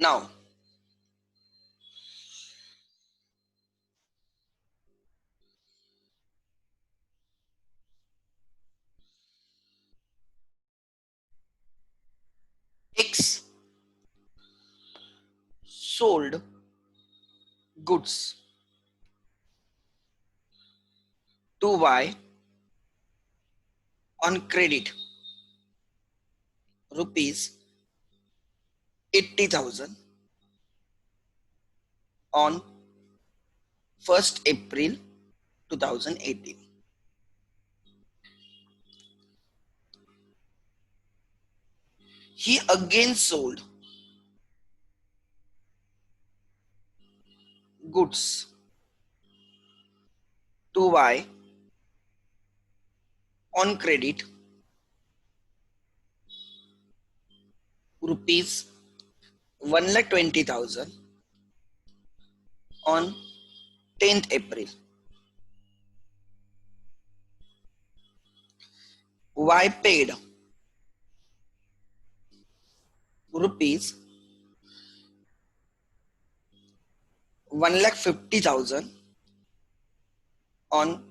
Now X sold goods to Y on credit rupees 80,000 on 1st April 2018. He again sold goods to Y on credit rupees 1,20,000 on 10th April. Y paid rupees 1,50,000 on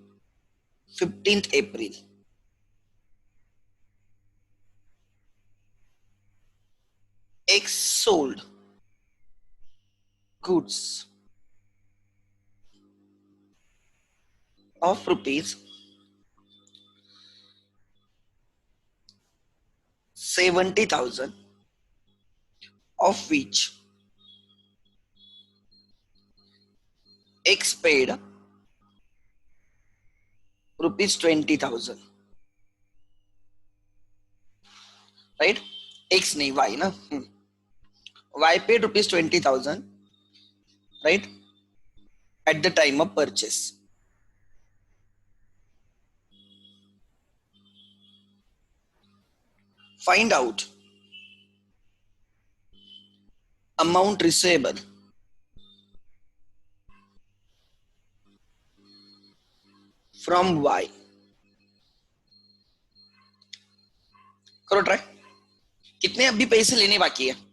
15th April. X sold goods of rupees 70,000, of which X paid rupees 20,000. Right? X nahi Y na. Y paid rupees 20,000, right? At the time of purchase. Find out amount receivable from Y. करो try. कितने अभी पैसे लेने बाकी है?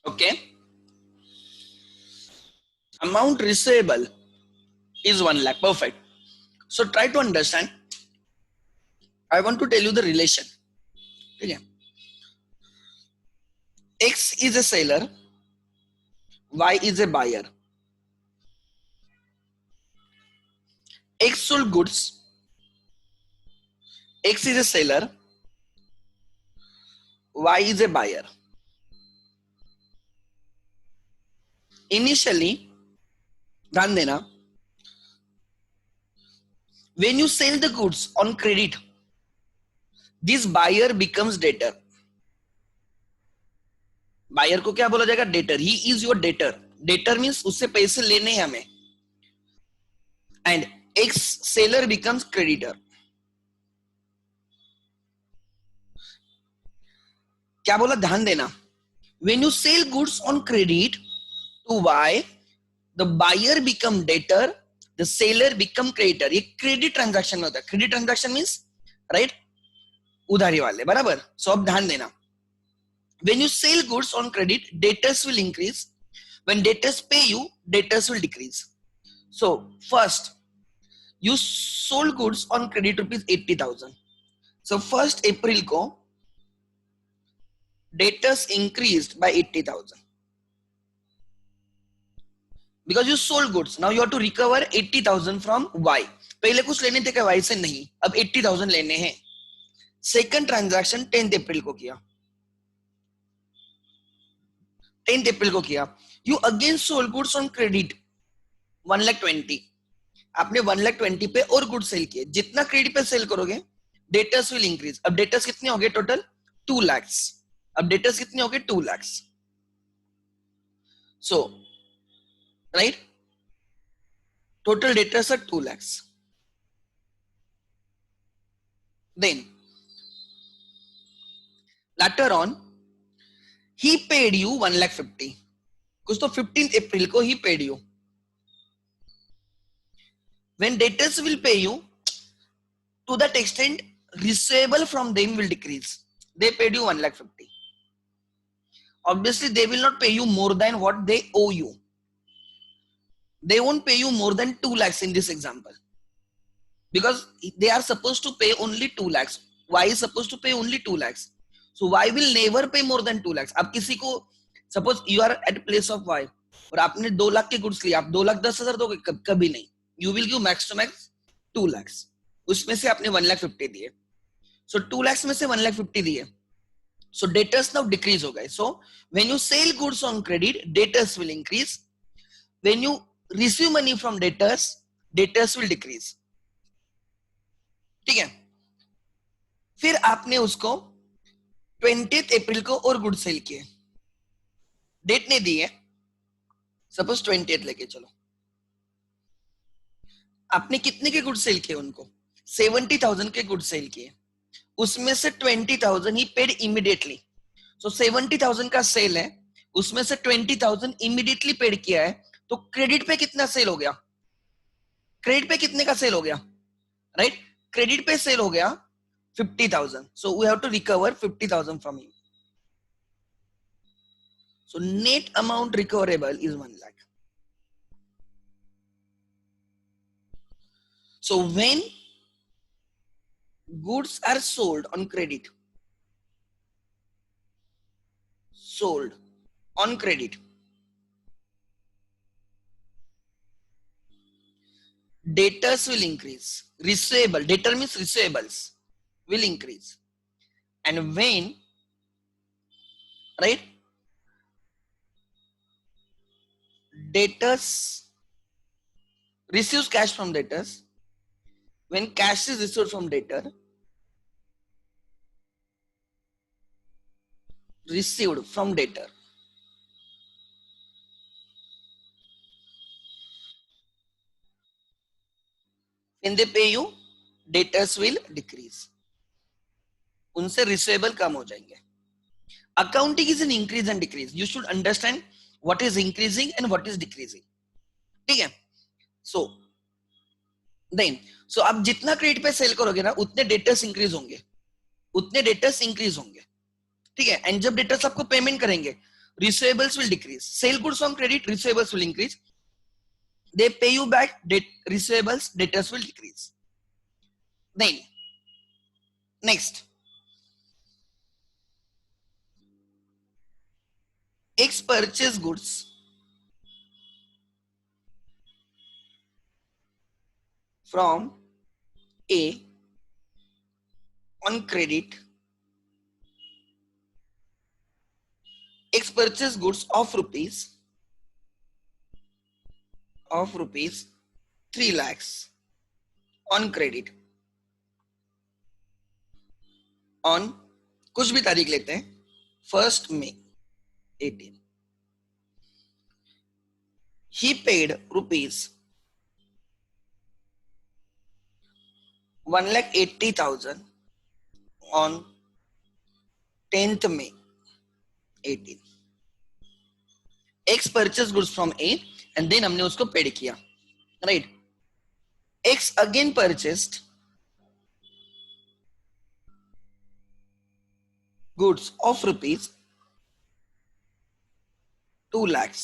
Okay. Amount receivable is 1 lakh. Perfect. So try to understand. I want to tell you the relation. Okay. X is a seller, Y is a buyer. X sold goods. X is a seller, Y is a buyer. Initially, ध्यान देना, when you sell the goods on credit, this buyer becomes debtor. Buyer को क्या बोला जाएगा? Debtor. He is your debtor. Debtor means उससे पैसे लेने हैं हमें. And x seller becomes creditor. क्या बोला? ध्यान देना. When you sell goods on credit to Y, the buyer become debtor, the seller become creditor. ये क्रेडिट ट्रांजैक्शन में होता है. क्रेडिट ट्रांजैक्शन मीन्स राइट, उधारी वाले. बराबर. सो अब ध्यान देना, When you sell goods on credit, debtors will increase. When debtors pay you, debtors will decrease. So first, you sold goods on credit rupees 80,000. So first April को debtors increased by 80,000 because you sold goods. Now you have to recover 80,000 from Y. पहले कुछ लेने थे क्या Y से? नहीं, अब 80,000 लेने हैं. सेकंड ट्रांजैक्शन 10th अप्रैल को किया. 10th अप्रैल को किया. You again sold goods on credit 1,20,000. आपने 1,20,000 पे और गुड्स सेल किए. जितना क्रेडिट पे सेल करोगे डेटर्स विल इंक्रीज. अब डेटर्स कितने हो गए टोटल? 2 लाख. अब डेटर्स कितने हो गए? 2 लाख. सो right, total debtors are 2 lakhs. Then later on he paid you 1,50,000. कुछ तो 15th April को he paid you. When debtors will pay you, to that extent receivable from them will decrease. They paid you 1,50,000. Obviously they will not pay you more than what they owe you. They won't pay you more than 2 lakhs in this example, because they are supposed to pay only 2 lakhs. Y is supposed to pay only 2 lakhs. So Y will never pay more than 2 lakhs. अब किसी को suppose you are at place of Y और आपने 2 लाख के goods लिए, आप 2,10,000 दोगे? कभी नहीं. You will give max to max 2 lakhs. उसमें से आपने 1,50,000 दिए. So 2 lakhs में से 1,50,000 दिए. So debtors now decrease हो गए. So when you sell goods on credit, debtors will increase. When you receive money from debtors, debtors will decrease. ठीक है. फिर आपने उसको 20th अप्रैल को और गुड सेल किए. डेट नहीं दी है, सपोज 20th लेके चलो. आपने कितने के गुड सेल किए? उनको 70,000 के गुड सेल किए. उसमें से 20,000 ही पेड इमीडिएटली. सो 70,000 का सेल है, उसमें से 20,000 इमीडिएटली पेड किया है. तो क्रेडिट पे कितना सेल हो गया? क्रेडिट पे कितने का सेल हो गया? राइट, क्रेडिट पे सेल हो गया 50,000. So we have to recover 50,000 from him. So net amount recoverable is 1 lakh. So when goods are sold on credit, debtors will increase. Receivable, debtor means receivables will increase. And when, right, debtors receives cash from debtors, when cash is received from debtor, when they pay you, debtors will decrease. उनसे receivable कम हो जाएंगे. Accounting is an increase and decrease. You should understand what is increasing and what is decreasing. ठीक है. So then, so आप जितना credit पे cell करोगे ना, उतने डेटर्स इंक्रीज होंगे, ठीक है. एंड जब डेटर्स आपको पेमेंट करेंगे, receivables will decrease. Sell goods on credit, receivables will increase. They pay you back, receivables, debtors will decrease. Then next, X purchase goods from A on credit. X purchase goods of rupees 3 lakhs on credit on कुछ भी तारीख लेते हैं, 1st May 18. He paid rupees 1,80,000 on 10th May 18. X purchased goods from A and then हमने उसको paid किया, right? X again purchased goods of rupees 2 lakhs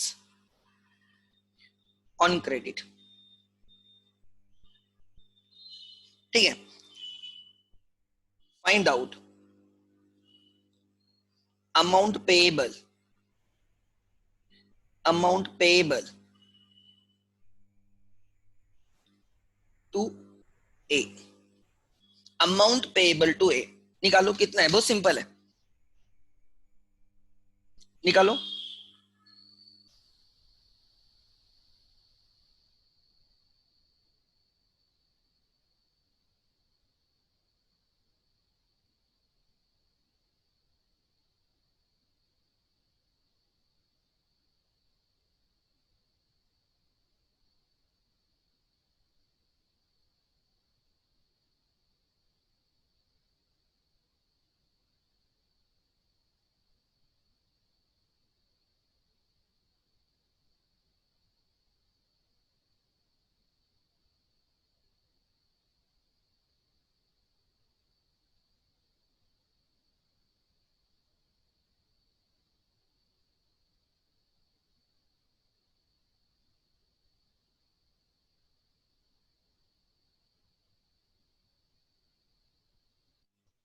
on credit. ठीक है, find out amount payable to A. Amount payable to A निकालो, कितना है? बहुत simple है, निकालो.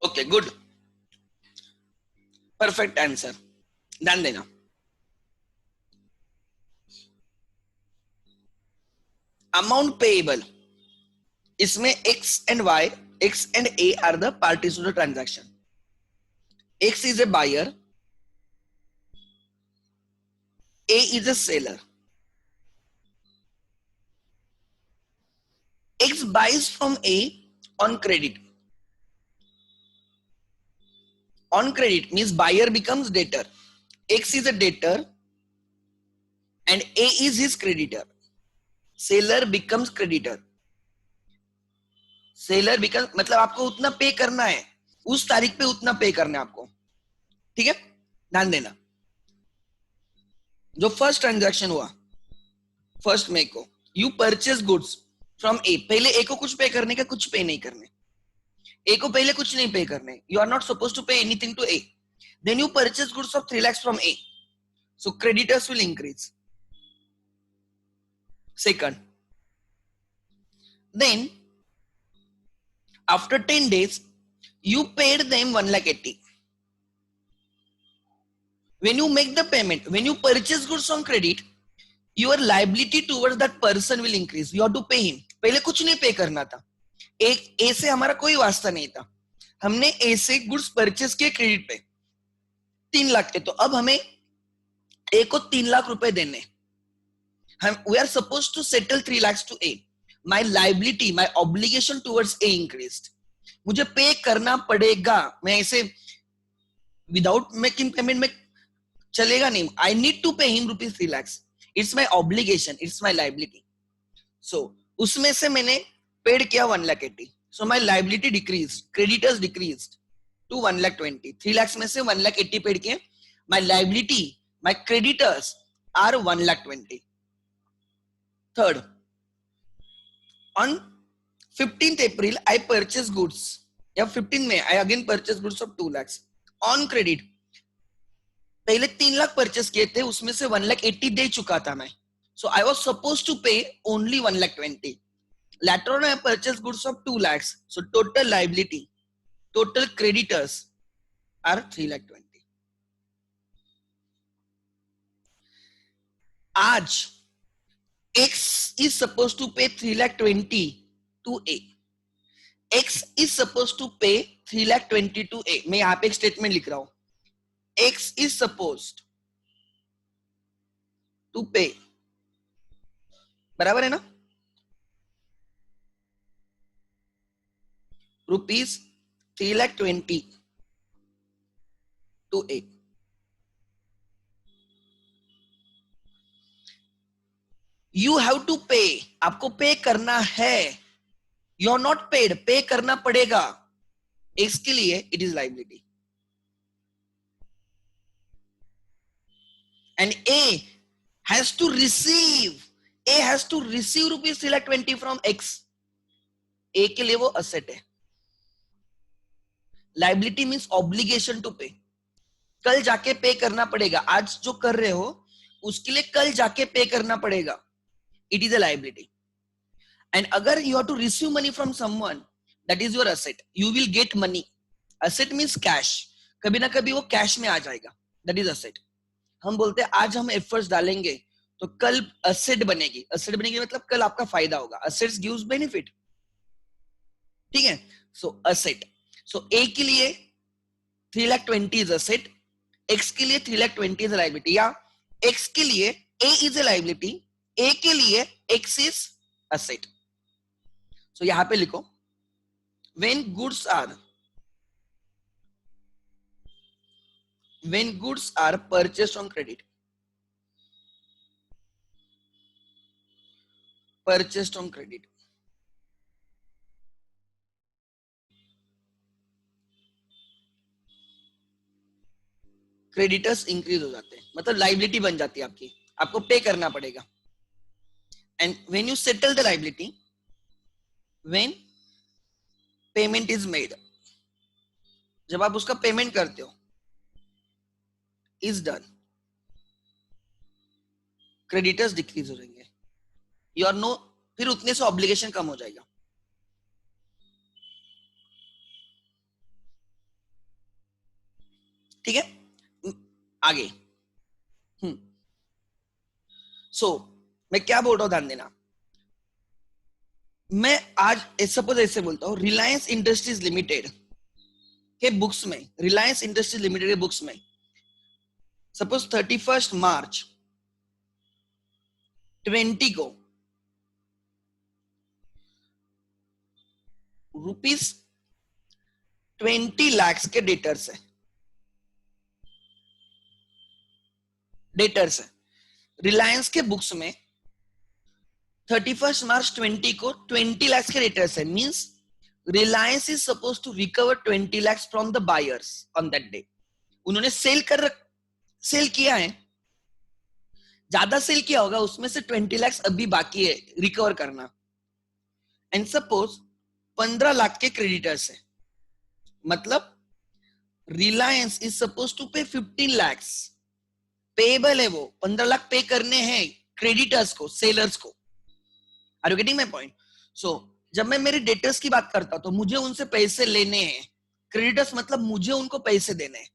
Okay, good, perfect answer. ध्यान देना, अमाउंट पेएबल, इसमें X and Y, X and A are the parties to the transaction. X is a buyer, A is a seller. X buys from A on credit. On credit means buyer becomes debtor. X is a debtor and A is his creditor. Seller becomes creditor. Seller becomes मतलब आपको उतना पे करना है, उस तारीख पे उतना पे करना है आपको. ठीक है, ध्यान देना. जो फर्स्ट ट्रांजैक्शन हुआ, फर्स्ट मे को, यू परचेज गुड्स फ्रॉम ए. पहले ए को कुछ पे करने का, कुछ पे नहीं करने. ए को पहले कुछ नहीं पे करने. You are not suppose to pay anything to A. Then you purchase goods of 3 lakhs from A. So creditors will increase. Second, then after 10 days, you paid them 1,80,000. When you make the payment, when you purchase goods on credit, your liability towards that person will increase. You have to pay him. पहले कुछ नहीं पे करना था. ए से हमारा कोई वास्ता नहीं था. हमने ए से गुड्स परचेस किए क्रेडिट पे 3 लाख के, तो अब हमें ए को 3 लाख रुपए देने. We are supposed to settle 3 lakhs to A. My liability, my obligation towards A increased. मुझे पे करना पड़ेगा. मैं ऐसे विदाउट मेकिंग पेमेंट में चलेगा नहीं. I need to pay him rupees 3 lakhs. It's my obligation. It's my liability. So उसमें से मैंने पेड किया 1,80,000. So my liability decreased. Creditors decreased to 1,20,000. 3 lakhs में से 1,80,000 पेड किए. My liability, my creditors are 1,20,000. Third, on 15th April, I purchased goods. या 15 में I again purchased goods of 2 lakhs on credit. पहले 3 लाख परचेस किए थे, उसमें से 1,80,000 दे चुका था मैं. So I was supposed to pay only 1,20,000. Later on, I purchased goods of 2 lakhs. So total liability, total creditors are 3,20,000. आज X is supposed to pay 3,20,000 to A. X is supposed to pay 3,20,000 to A. मैं यहाँ पे एक statement लिख रहा हूं. X is supposed to pay, बराबर है ना, rupees 3,20,000 to A. You have to pay. आपको पे करना है. You are not paid. पे करना पड़ेगा. X के लिए it is liability. And A has to receive. A has to receive rupees 3,20,000 from X. A के लिए वो asset है. Liability means obligation to pay. कल जाके पे करना पड़ेगा. आज जो कर रहे हो उसके लिए कल जाके पे करना पड़ेगा, it is a liability. And अगर you have to receive money from someone, that is your asset. You will get money. Asset means cash. कभी ना कभी वो कैश में आ जाएगा, दैट इज असेट. हम बोलते हैं आज हम एफर्ट्स डालेंगे तो कल असेट बनेगी. असेट बनेगी मतलब कल आपका फायदा होगा. Assets gives benefit. ठीक है. सो असेट. सो ए के लिए 3,20,000 इज असेट, एक्स के लिए 3,20,000 इज लाइबिलिटी, या एक्स के लिए ए इज ए लाइबिलिटी, ए के लिए एक्स इज असेट. सो यहां पे लिखो when goods are purchased on credit, purchased on credit, creditors increase हो जाते हैं, मतलब लाइबिलिटी बन जाती है आपकी, आपको पे करना पड़ेगा. And when you settle the liability, when payment is made, जब आप उसका पेमेंट करते हो, इज डन, क्रेडिटर्स डिक्रीज हो जाएंगे. यू आर नो, फिर उतने से ऑब्लिगेशन कम हो जाएगा. ठीक है. आगे. सो मैं क्या बोल रहा हूं, ध्यान देना. मैं आज सपोज ऐसे बोलता हूं, रिलायंस इंडस्ट्रीज लिमिटेड के बुक्स में, रिलायंस इंडस्ट्रीज लिमिटेड के बुक्स में सपोज 31 मार्च 20 को ₹20 लाख के डेटर्स है. डेटर्स है रिलायंस के बुक्स में. 31 मार्च 20 को 20 लाख के डेटर्स है. Means Reliance is suppose to recover 20 lakhs from the buyers on that day. उन्होंने सेल किया है, ज्यादा सेल किया होगा, उसमें से 20 lakhs अभी बाकी है रिकवर करना. एंड सपोज 15 लाख के क्रेडिटर्स है, मतलब रिलायंस इज सपोज टू पे 15 lakhs. पेएबल है, वो 15 लाख पे करने हैं क्रेडिटर्स को, सेलर्स को. Are you getting my point? So जब मैं मेरे डेटर्स की बात करता हूं तो मुझे उनसे पैसे लेने हैं. क्रेडिटर्स मतलब मुझे उनको पैसे देने हैं.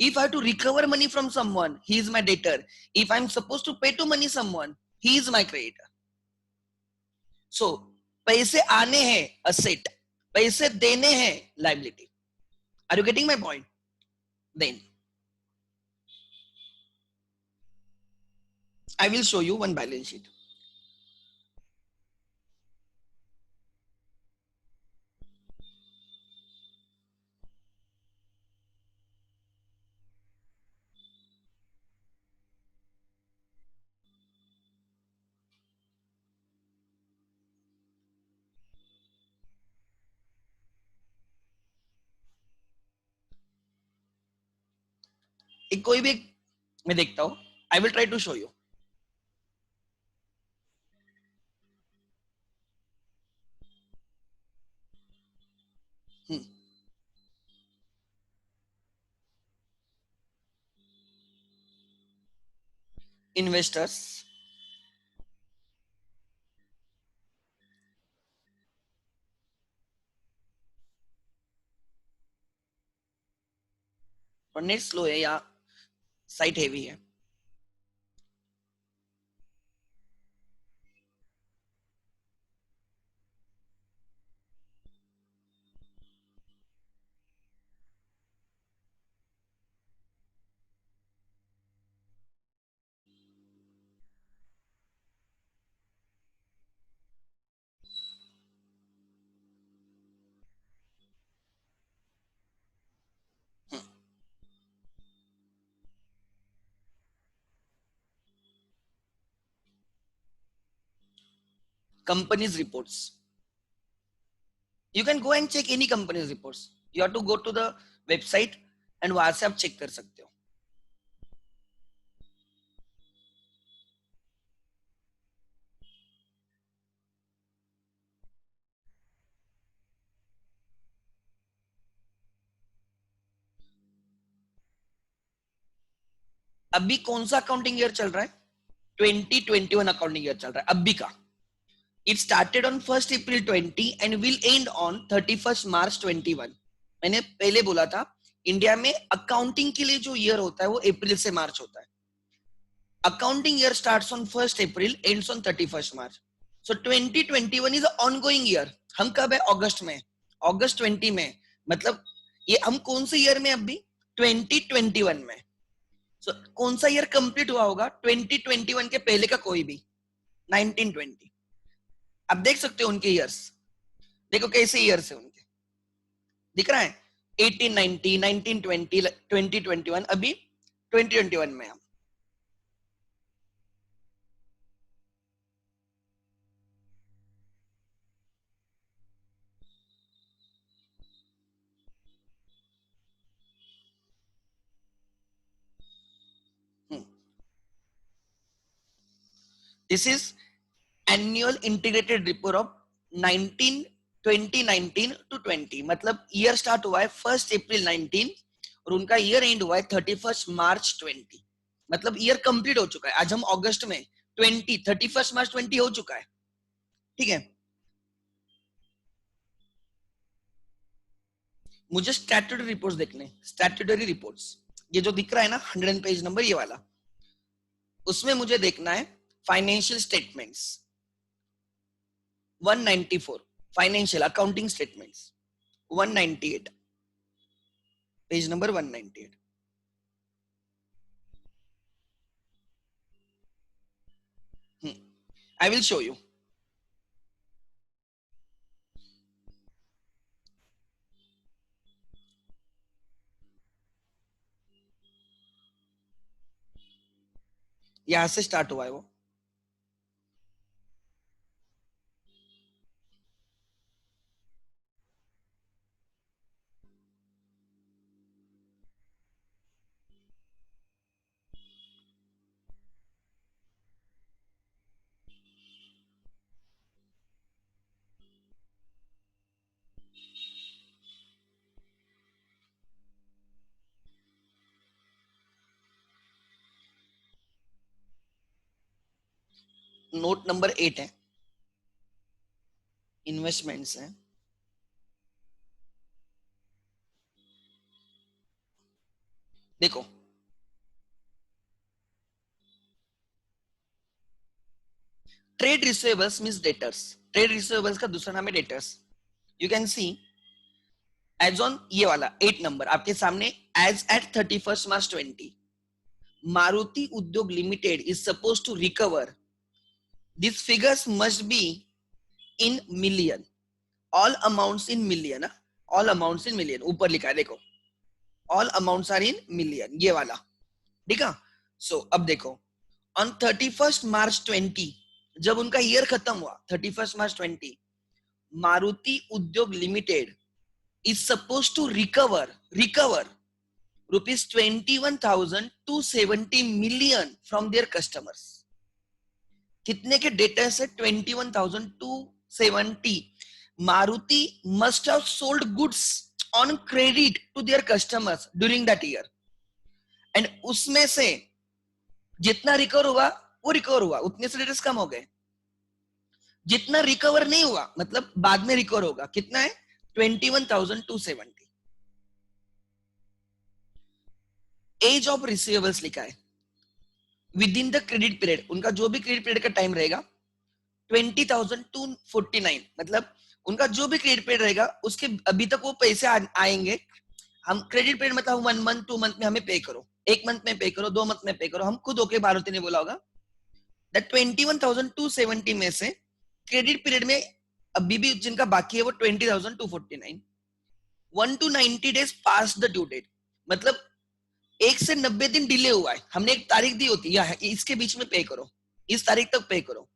If I have to recover money from someone, he is my debtor. If I'm supposed to pay to money someone, he is my creditor. So पैसे आने हैं asset, पैसे देने हैं liability. Are you getting my point? Then I will show you one balance sheet. एक कोई भी मैं देखता हूं. I will try to show you. Investors, और नेट स्लो है या साइट हेवी है. Companies reports. You can go and check any company's reports. You have to go to the website and वहां से आप चेक कर सकते हो. अभी कौन सा अकाउंटिंग ईयर चल रहा है? 2021 अकाउंटिंग ईयर चल रहा है अभी का. It started on 1st April 20 and will and on 31st March 21. मैंने पहले बोला था इंडिया में अकाउंटिंग के लिए जो ईयर होता है वो अप्रैल से मार्च होता है. Accounting year starts on 1st April, ends on 31st March. So 2021 is ongoing year. हम कब है? अगस्त में. अगस्त 20 में. मतलब ये हम कौन से ईयर में अभी? 2021 में. सो कौन सा ईयर कंप्लीट हुआ होगा? 2021 के पहले का कोई भी. 1920. अब देख सकते हो उनके ईयर्स. देखो कैसे ईयर्स है उनके. दिख रहा है? 1890, 1920, 2021. अभी 2021 में हम. This is annual integrated report of 2019 to 20. मतलब ईयर स्टार्ट हुआ है 1st April 19 और उनका ईयर एंड हुआ है 31st March 20. मतलब ईयर कंप्लीट हो चुका है. आज हम अगस्त में 31st March 20 हो चुका है. ठीक है. मुझे स्टैट्यूटरी रिपोर्ट्स देखने. स्टैट्यूटरी रिपोर्ट्स ये जो दिख रहा है ना 100 पेज नंबर ये वाला, उसमें मुझे देखना है financial statements 194, financial accounting statements 198, page number 198. I will show you. यहां से स्टार्ट हुआ है वो. नोट नंबर 8 है, इन्वेस्टमेंट्स है. देखो trade receivables means debtors. Trade receivables का दूसरा नाम है debtors. You can see as on ये वाला 8 नंबर आपके सामने. As eight 31st March 20 Maruti Udyog Limited is suppose to recover. This figures must be in million. All amounts in million. All amounts in million ऊपर लिखा है देखो. All amounts are in million ये वाला. ठीक है. सो अब देखो ऑन 31st March 20 जब उनका ईयर खत्म हुआ 31st March 20 Maruti Udyog limited is supposed to recover rupees 21,270 million from their customers. कितने के डेटा से? 21,270. Maruti must have sold goods on credit to their customers during that year. And उसमें से जितना रिकवर हुआ वो रिकवर हुआ, उतने से डेटर्स कम हो गए. जितना रिकवर नहीं हुआ मतलब बाद में रिकवर होगा कितना है? 21,270. एज ऑफ रिसीवेबल्स लिखा है with in the credit period. उनका जो भी क्रेडिट पीरियड का टाइम रहेगा 20,249. मतलब उनका जो भी क्रेडिट पीरियड रहेगा उसके अभी तक वो पैसे आएंगे. हम क्रेडिट पीरियड मतलब 1 month 2 month में हमें पे करो, 1 month में पे करो, 2 month में पे करो. हम खुद होके मारुति ने बोला होगा दैट 21,270 में से क्रेडिट पीरियड में अभी भी जिनका बाकी है वो 20,249. 1 to 90 days पास ड ड्यू डेट. मतलब 1 से 90 दिन डिले हुआ है. हमने एक तारीख दी होती है इसके बीच में पे करो, इस तारीख तक पे करो.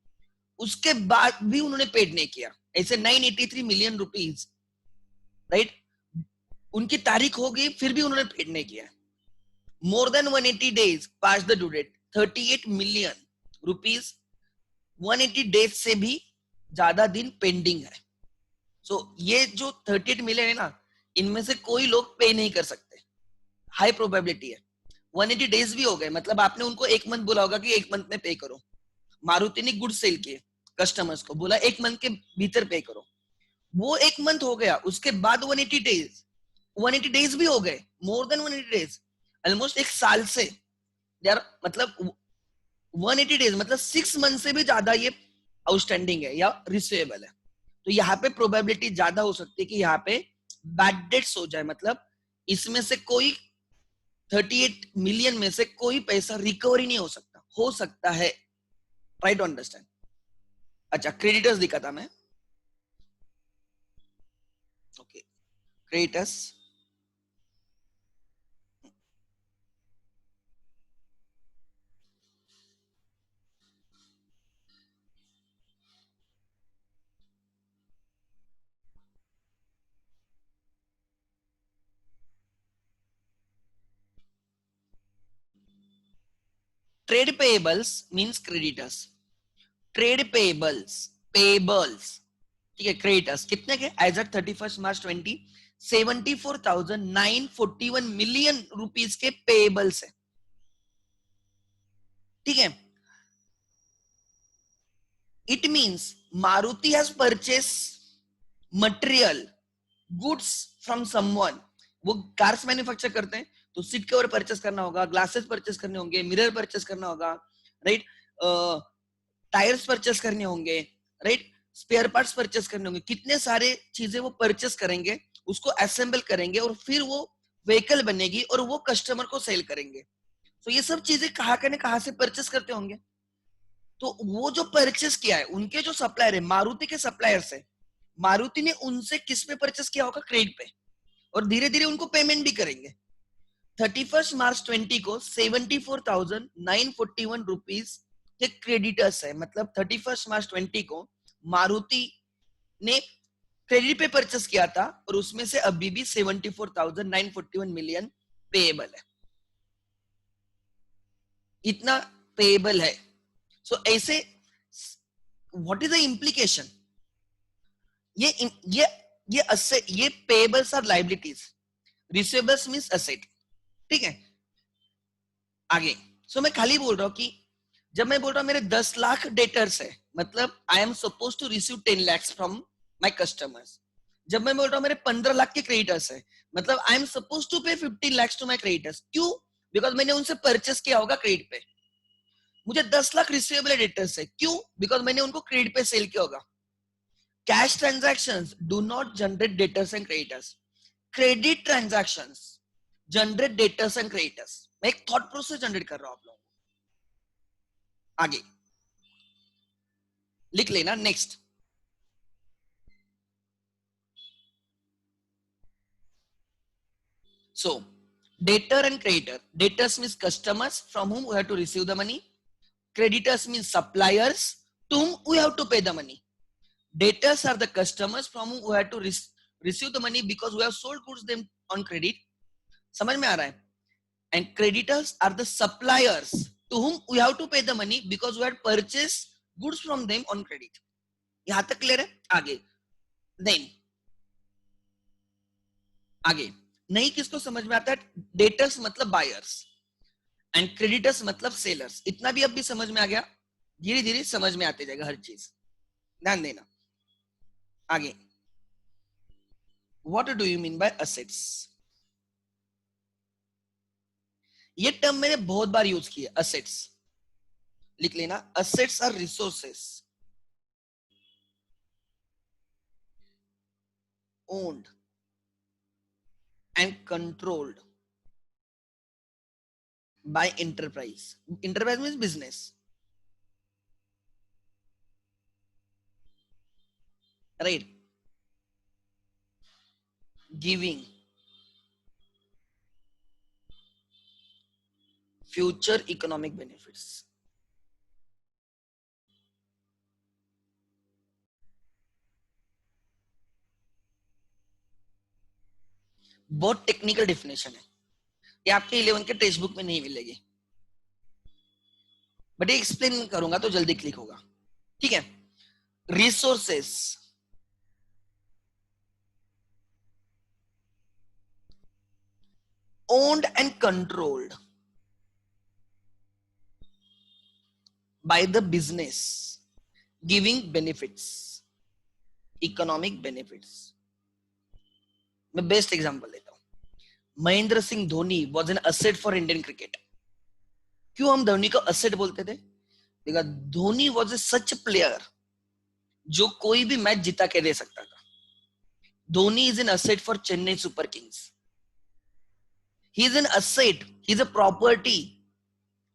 उसके बाद भी उन्होंने पेड नहीं किया. ऐसे 983 मिलियन रुपीज राइट. उनकी तारीख हो गई फिर भी उन्होंने पेड नहीं किया. More than 180 days past the due date 38 million rupees 180 days से भी ज्यादा दिन पेंडिंग है. सो ये जो 38 मिलियन है ना, इनमें से कोई लोग पे नहीं कर सकते. हाई प्रोबेबिलिटी है. 180 डेज भी हो गए, मतलब आपने उनको एक मंथ बोला होगा कि एक मंथ में पे करो। मारुति ने गुड सेल किए, कस्टमर्स को बोला एक मंथ के भीतर पे करो, वो एक मंथ हो गया, उसके बाद 180 डेज भी हो गए, मोर देन 180 डेज, ऑलमोस्ट एक साल से यार, मतलब 180 डेज मतलब 6 मंथ से भी ज्यादा ये आउटस्टैंडिंग है या रिसीवेबल है। तो यहाँ पे प्रोबेबिलिटी ज्यादा हो सकती है कि यहाँ पे बैड डेट्स हो जाए, मतलब इसमें से कोई 38 मिलियन में से कोई पैसा रिकवरी नहीं हो सकता है। Try to understand. अच्छा, क्रेडिटर्स दिखा था मैं। Okay, creditors, trade payables means creditors, trade payables, ठीक है। क्रेडिटर्स कितने के एज एट 31 मार्च 20 74,941 मिलियन के पेएबल्स है, ठीक है। It means Maruti has purchase material goods from someone. वो कार्स मैन्युफैक्चर करते हैं, तो सीट कवर परचेस करना होगा, ग्लासेस परचेस करने होंगे, मिरर परचेस करना होगा, राइट, टायर्स परचेस करने होंगे, राइट, स्पेयर पार्ट्स परचेस करने होंगे, कितने सारे चीजें वो परचेस करेंगे, उसको असेंबल करेंगे और फिर वो व्हीकल बनेगी और वो कस्टमर को सेल करेंगे। तो ये सब चीजें कहाँ से परचेस करते होंगे। तो वो जो परचेस किया है, उनके जो सप्लायर है, मारुति के सप्लायर्स है, मारुति ने उनसे किस पे परचेस किया होगा, क्रेडिट पे, और धीरे धीरे उनको पेमेंट भी करेंगे। 31 मार्च 20 को 74,941 के क्रेडिटर्स है, मतलब 31 मार्च 20 को मारुति ने क्रेडिट पे परचेस किया था और उसमें से अभी भी 74,941 मिलियन पेएबल है, इतना पेएबल है। सो ऐसे व्हाट इज द इंप्लीकेशन, ये ये ये असेट, ये payables are liabilities, receivables means asset, ठीक है। आगे सो मैं खाली बोल रहा हूं कि जब मैं बोल रहा हूं मेरे 10 लाख डेटर्स है, मतलब I am suppose to receive 10 lakhs from my customers. जब मैं बोल रहा हूं मेरे 15 लाख के क्रेडिटर्स है, मतलब आई एम सपोज टू पे 15 lakhs टू माय क्रेडिटर्स। क्यों? बिकॉज मैंने उनसे परचेस किया होगा क्रेडिट पे। मुझे 10 लाख रिसीवेबल डेटर्स है, क्यों? बिकॉज मैंने उनको क्रेडिट पे सेल किया होगा। Cash transactions do not generate debtors and creditors, credit transactions generate debtors and creditors. मैं एक थॉट प्रोसेस जनरेट कर रहा हूं आप लोगों को। आगे लिख लेना next. So, debtor and creditor. Debtors means customers from whom we have to receive the money. Creditors means suppliers to whom we have to pay the money. Debtors are the customers from whom we have to receive the money because we have sold goods them on credit. समझ में आ रहा है? And creditors are the suppliers to whom we have to pay the money because we had purchased goods from them on credit. यहां तक clear है? आगे then आगे नहीं किसको समझ में आता है? डेटर्स मतलब बायर्स एंड क्रेडिटर्स मतलब सेलर्स। इतना भी अब भी समझ में आ गया, धीरे धीरे समझ में आते जाएगा हर चीज, ध्यान देना। आगे what do you mean by assets? ये टर्म मैंने बहुत बार यूज किया, असेट्स लिख लेना। Assets are resources owned and controlled by enterprise. Enterprise means business, right? Giving future economic benefits. बहुत टेक्निकल डेफिनेशन है, ये आपके 11 के टेक्स्ट बुक में नहीं मिलेगी, बट ये एक्सप्लेन करूंगा तो जल्दी क्लिक होगा, ठीक है। Resources owned and controlled by the business, giving benefits, economic benefits. मैं बेस्ट एग्जांपल देता हूं, Mahendra Singh Dhoni was an asset for Indian cricket. क्यों हम धोनी को असेट बोलते थे? Because Dhoni was a such player जो कोई भी मैच जिता के दे सकता था. Dhoni is an asset for Chennai Super Kings. He is an asset, he is a property.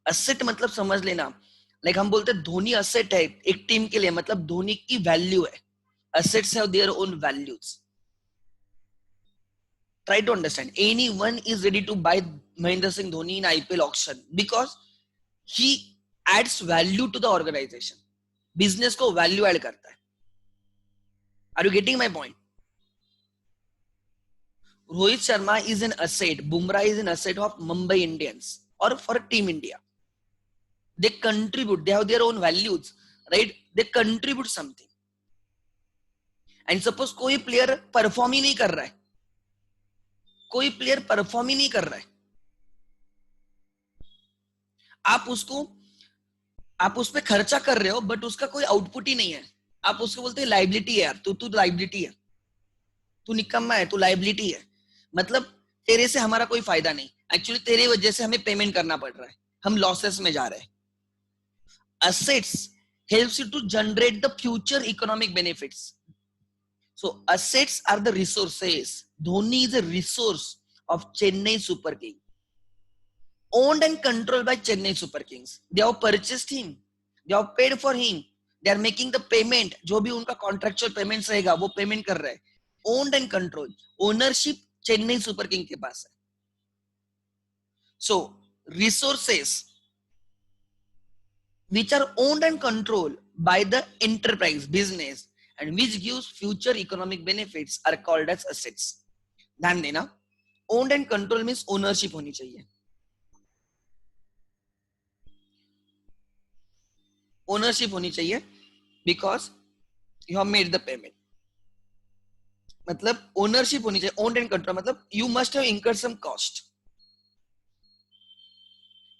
Asset मतलब समझ लेना, लाइक हम बोलते हैं धोनी असेट है एक टीम के लिए, मतलब धोनी की वैल्यू है. Assets have their own values. Try to understand. Anyone is ready to buy Mahendra Singh Dhoni in IPL auction because he adds value to the organization. Business को value add करता है. Are you getting my point? Rohit Sharma is an asset. Bumrah is an asset of Mumbai Indians or for Team India. They contribute. They have their own values, right? They contribute something. And suppose कोई player perform ही नहीं कर रहा है, कोई player perform ही नहीं कर रहा है, आप उस पे खर्चा कर रहे हो बट उसका कोई आउटपुट ही नहीं है. आप उसको बोलते हैं लाइबिलिटी है यार, तू लाइबिलिटी है, तू निकम्मा है, तू लाइबिलिटी है. मतलब तेरे से हमारा कोई फायदा नहीं. एक्चुअली तेरे वजह से हमें पेमेंट करना पड़ रहा है, हम लॉसेस में जा रहे हैं. Assets helps you to generate the future economic benefits. So assets are the resources. Dhoni is a resource of Chennai Super Kings, owned and controlled by Chennai Super Kings. They have purchased him. They have paid for him. They are making the payment. जो भी उनका contractual payments रहेगा वो payment कर रहे हैं. Owned and controlled. Ownership Chennai Super King के पास है. So resources which are owned and controlled by the enterprise business and which gives future economic benefits are called as assets. ध्यान देना, owned and control means ownership होनी चाहिए. Ownership होनी चाहिए because you have made the payment. मतलब ownership होनी चाहिए. owned and control मतलब you must have incurred some cost.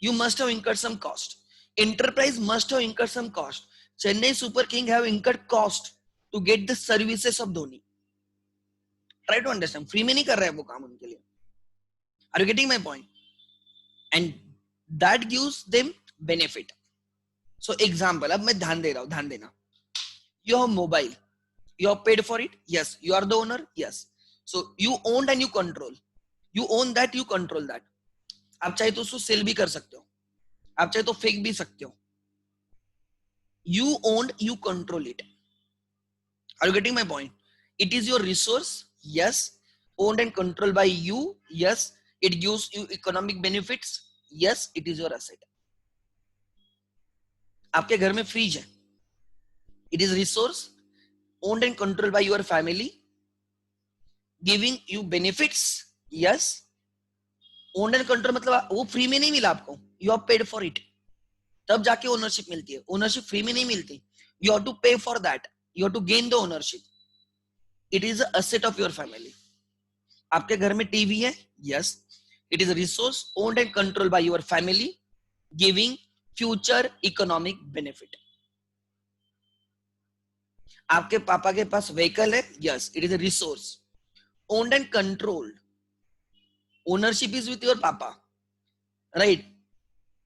You must have incurred some cost. Enterprise must have incurred some cost. Chennai Super King have incurred cost to get the services of Dhoni. Try to understand. Free में नहीं कर रहा है वो काम उनके लिए. Are you getting my point? And that gives them benefit. So example, अब मैं ध्यान दे रहा हूँ, ध्यान देना. You have mobile. You have paid for it. Yes. You are the owner. Yes. So you own and you control. You own that. You control that. आप चाहे तो उसको सेल भी कर सकते हो, आप चाहे तो फेंक भी सकते हो. You owned, you control it. Are you getting my point? It is your resource. Yes. Owned and controlled by you. Yes. It gives you economic benefits. Yes. It is your asset. आपके घर में fridge है. It is resource owned and controlled by your family, giving you benefits. Yes. Owned and controlled मतलब वो free में नहीं मिला आपको. You have paid for it. तब जाके ओनरशिप मिलती है. ओनरशिप फ्री में नहीं मिलती. You have to pay for that. You have to gain the ownership. It is an asset of your family. आपके घर में टीवी है. Yes. It is a resource owned and controlled by your family, giving future economic benefit. आपके पापा के पास vehicle है. Yes. It is a resource owned and controlled. Ownership is with your papa, right?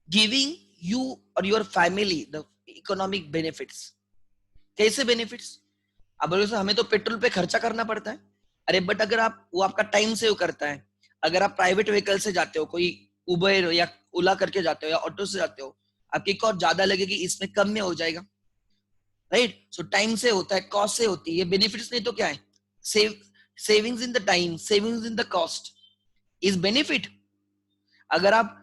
Giving you or your family the economic benefits. कैसे benefits? आप बोलोगे हमें तो petrol पे खर्चा करना पड़ता है. अरे बट अगर आप वो आपका टाइम सेव करता है. अगर आप प्राइवेट व्हीकल से जाते हो, कोई उबर या ओला करके जाते हो या ऑटो से जाते हो, आपकी कॉस्ट ज्यादा लगेगी, इसमें कम में हो जाएगा, राइट? सो टाइम से होता है, कॉस्ट से होती है. ये बेनिफिट्स नहीं तो क्या है? Savings in the time, savings in the cost is benefit. अगर आप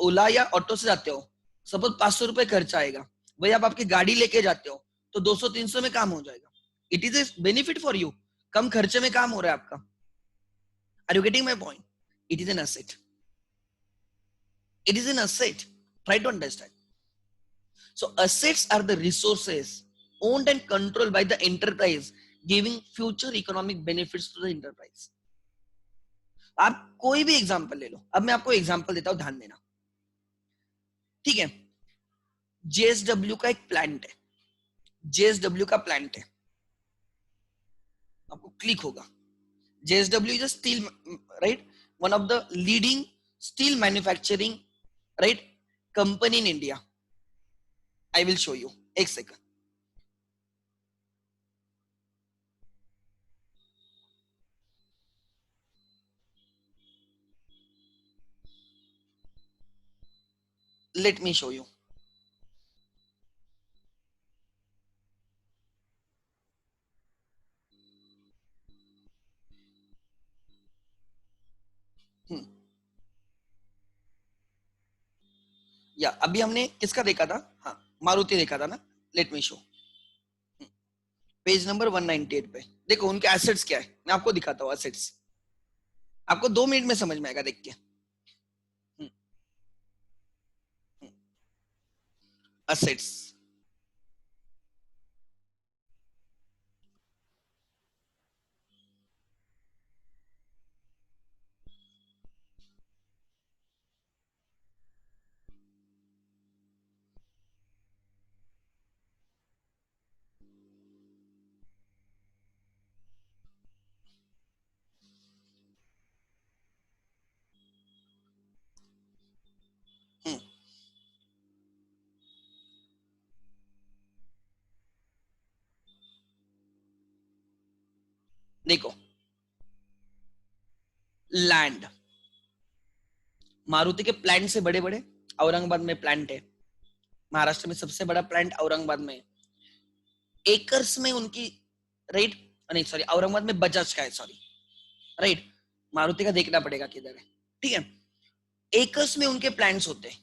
ओला या ऑटो से जाते हो, सपोज 500 रुपए खर्चा आएगा, वही आप आपकी गाड़ी लेके जाते हो तो 200-300 में काम हो जाएगा. It is a benefit for you. कम खर्चे में काम हो रहा है आपका. Are you getting my point? It is an asset. It is an asset. Try to understand. So assets are the resources owned and controlled by the enterprise, giving future economic benefits to the enterprise. आप कोई भी example ले लो. अब मैं आपको example देता हूं, ध्यान देना, ठीक है? जेएसडब्ल्यू का एक प्लांट है, जेएसडब्ल्यू का प्लांट है, आपको क्लिक होगा। JSW is a steel, right? One of the leading steel manufacturing, right, company in India. I will show you. एक second. Let me show you. या अभी हमने किसका देखा था? हाँ, मारुति देखा था ना। Let me show. Page number 198 पे देखो उनके एसेट्स क्या है, मैं आपको दिखाता हूँ एसेट्स। आपको 2 मिनट में समझ में आएगा देख के। एसेट्स, देखो लैंड, मारुति के प्लांट से बड़े बड़े औरंगाबाद में प्लांट है, महाराष्ट्र में सबसे बड़ा प्लांट औरंगाबाद में। एकर्स में उनकी, राइट, नहीं सॉरी, औरंगाबाद में बजाज का है, सॉरी, राइट, मारुति का देखना पड़ेगा किधर है, ठीक है। एकर्स में उनके प्लांट्स होते हैं,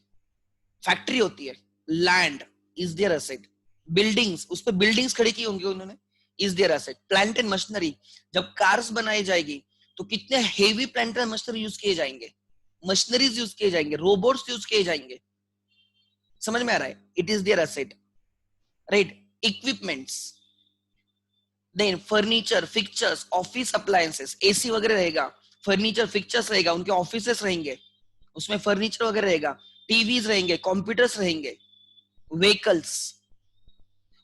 फैक्ट्री होती है, land is their asset, buildings, उस पर बिल्डिंग्स खड़ी की होंगी उन्होंने, is their asset. Plant and machinery, जब कार्स बनाई जाएगी तो कितने heavy plant and machinery use किए जाएंगे, मशीनरीज यूज किए जाएंगे, रोबोट्स यूज किए जाएंगे, समझ में आ रहा है? It is their asset, right. Equipments, then furniture, fixtures, office appliances, AC वगैरह रहेगा, फर्नीचर फिक्चर्स रहेगा, उनके ऑफिसेस रहेंगे, उसमें फर्नीचर वगैरह रहेगा, टीवीज रहेंगे, कंप्यूटर्स रहेंगे, व्हीकल्स,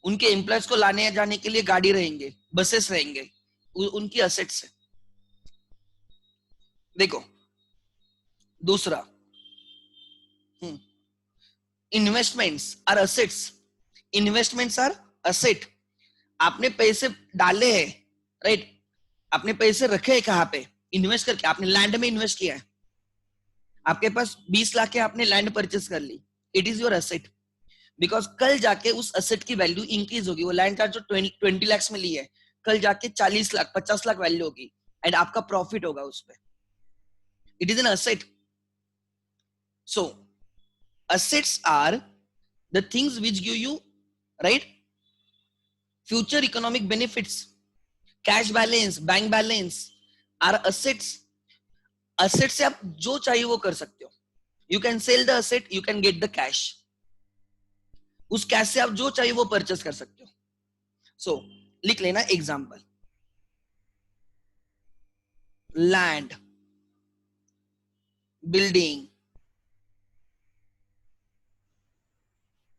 उनके एम्प्लॉयज को लाने जाने के लिए गाड़ी रहेंगे, बसेस रहेंगे, उनकी असेट्स है। देखो दूसरा, investments are assets, investments are asset. आपने पैसे डाले हैं, राइट, आपने पैसे रखे हैं कहाँ पे? इन्वेस्ट करके, आपने लैंड में इन्वेस्ट किया है, आपके पास 20 लाख के, आपने लैंड परचेस कर ली, it is your asset, because कल जाके उस असेट की वैल्यू इंक्रीज होगी। वो लैंड चार्ज जो 20 लाख में ली है, कल जाके 40 लाख 50 लाख वैल्यू होगी, एंड आपका प्रॉफिट होगा उस पर, it is an asset. So assets are the things which give you, right, future economic benefits. Cash balance, bank balance are assets. Assets से आप जो चाहिए वो कर सकते हो, you can sell the asset, you can get the cash, उस cash से आप जो चाहिए वो परचेस कर सकते हो। सो लिख लेना example, land, building,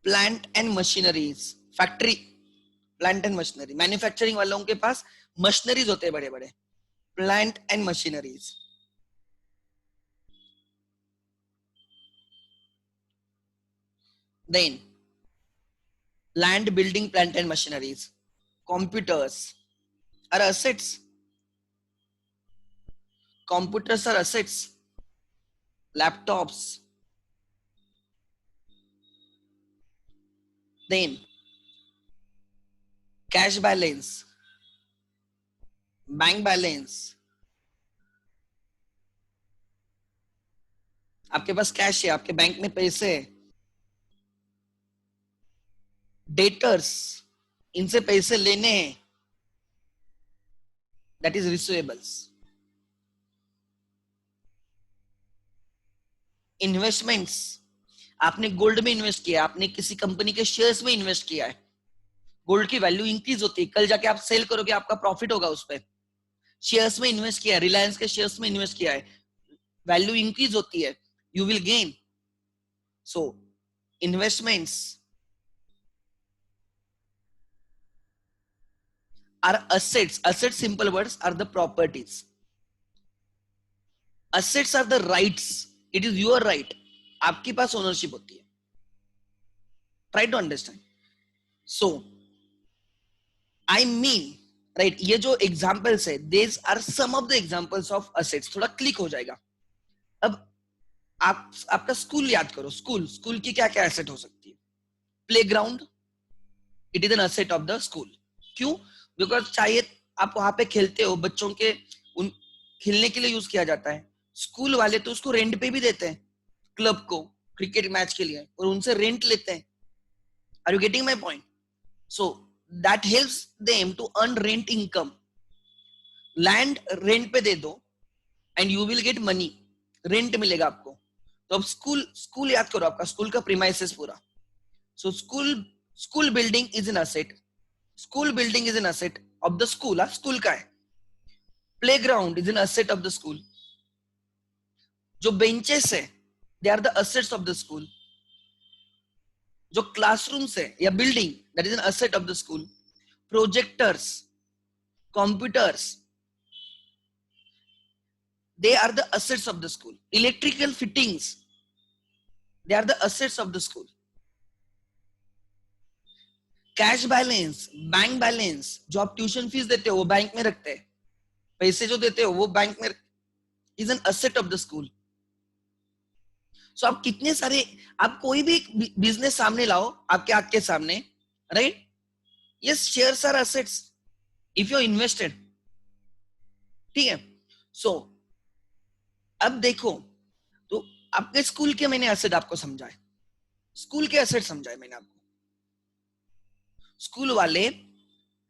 plant and machineries, factory, plant and machinery, manufacturing वालों के पास मशीनरीज होते हैं बड़े बड़े, plant and machineries. Then land, building, plant and machineries. Computers are assets. Computers are assets. Laptops. Then cash balance, bank balance. आपके पास cash है, आपके bank में पैसे है। डेटर्स, इनसे पैसे लेने हैं, दैट इज रिसीवेबल्स। इन्वेस्टमेंट्स, आपने गोल्ड में इन्वेस्ट किया, आपने किसी कंपनी के शेयर्स में इन्वेस्ट किया है, गोल्ड की वैल्यू इंक्रीज होती है, कल जाके आप सेल करोगे, आपका प्रॉफिट होगा उस पर। शेयर्स में इन्वेस्ट किया है, रिलायंस के शेयर्स में इन्वेस्ट किया है, वैल्यू इंक्रीज होती है, you will gain. So investments, are assets. Assets, simple words, are the properties. Assets are the rights. It is your right. आपके पास ओनरशिप होती है. Try to understand. So, I mean, right? ये जो examples है, these are some of the examples of assets. थोड़ा click हो जाएगा. अब आप आपका स्कूल याद करो. स्कूल की क्या क्या एसेट हो सकती है? Playground, it is an asset of the school. क्यों? बिकॉज चाहे आप वहां पे खेलते हो, बच्चों के उन खेलने के लिए यूज किया जाता है. स्कूल वाले तो उसको रेंट पे भी देते हैं क्लब को, क्रिकेट मैच के लिए, और उनसे रेंट लेते हैं. Are you getting my point? So that helps them to earn rent income. Land rent पे दे दो and you will get money, rent मिलेगा आपको. तो अब स्कूल याद करो, आपका स्कूल का प्रीमाइसेस पूरा. So school building is an asset. School building is an asset of the school. School का है. Playground is an asset of the school. जो बेंचेस है, they are the assets of the school. जो classrooms है या building, that is an asset of the school. Projectors, computers, they are the assets of the school. Electrical fittings, they are the assets of the school. Cash balance, bank balance, जो आप tuition fees देते हो वो bank में रखते हैं. पैसे जो देते हो वो बैंक में, is an asset of the school. So आप कितने सारे, आप कोई भी बिजनेस सामने लाओ आपके आंख के सामने, right? Yes, shares are assets if you invested. ठीक है. सो अब देखो, तो आपके स्कूल के मैंने एसेट आपको समझाए, स्कूल के एसेट समझाए मैंने आपको. स्कूल वाले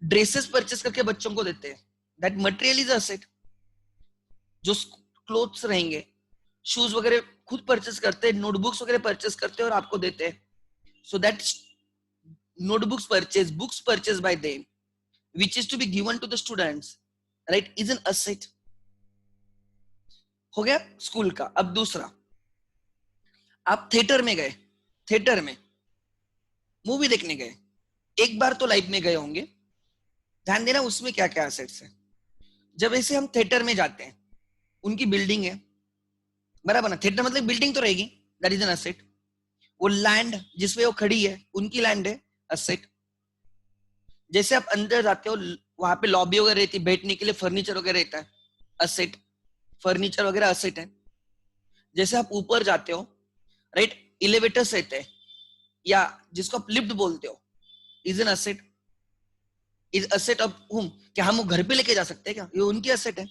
ड्रेसेस परचेस करके बच्चों को देते हैं, दैट मटेरियल इज एसेट. जो क्लोथ्स रहेंगे, शूज वगैरह खुद परचेस करते हैं, नोटबुक्स वगैरह परचेस करते हैं और आपको देते हैं. So that notebooks purchase, books purchase by them, which is to be given to the students, right, is an asset. हो गया स्कूल का. अब दूसरा, आप थिएटर में गए, थिएटर में मूवी देखने गए, एक बार तो लाइफ में गए होंगे. ध्यान देना उसमें क्या क्या एसेट्स है. जब ऐसे हम थिएटर में जाते हैं, उनकी बिल्डिंग है, बराबर ना? थिएटर मतलब बिल्डिंग तो रहेगी, दैट इज एन एसेट. वो लैंड जिसपे वो खड़ी है, उनकी लैंड है, एसेट. जैसे आप अंदर जाते हो, वहां पे लॉबी वगैरह रहती है, बैठने के लिए फर्नीचर वगैरह रहता है, एसेट. फर्नीचर वगैरह एसेट है. जैसे आप ऊपर जाते हो, राइट, एलिवेटर्स रहते हैं, या जिसको आप लिफ्ट बोलते हो, is an asset. Is asset of हुम? क्या हम वो घर पे लेके जा सकते हैं क्या? ये उनकी एसेट है.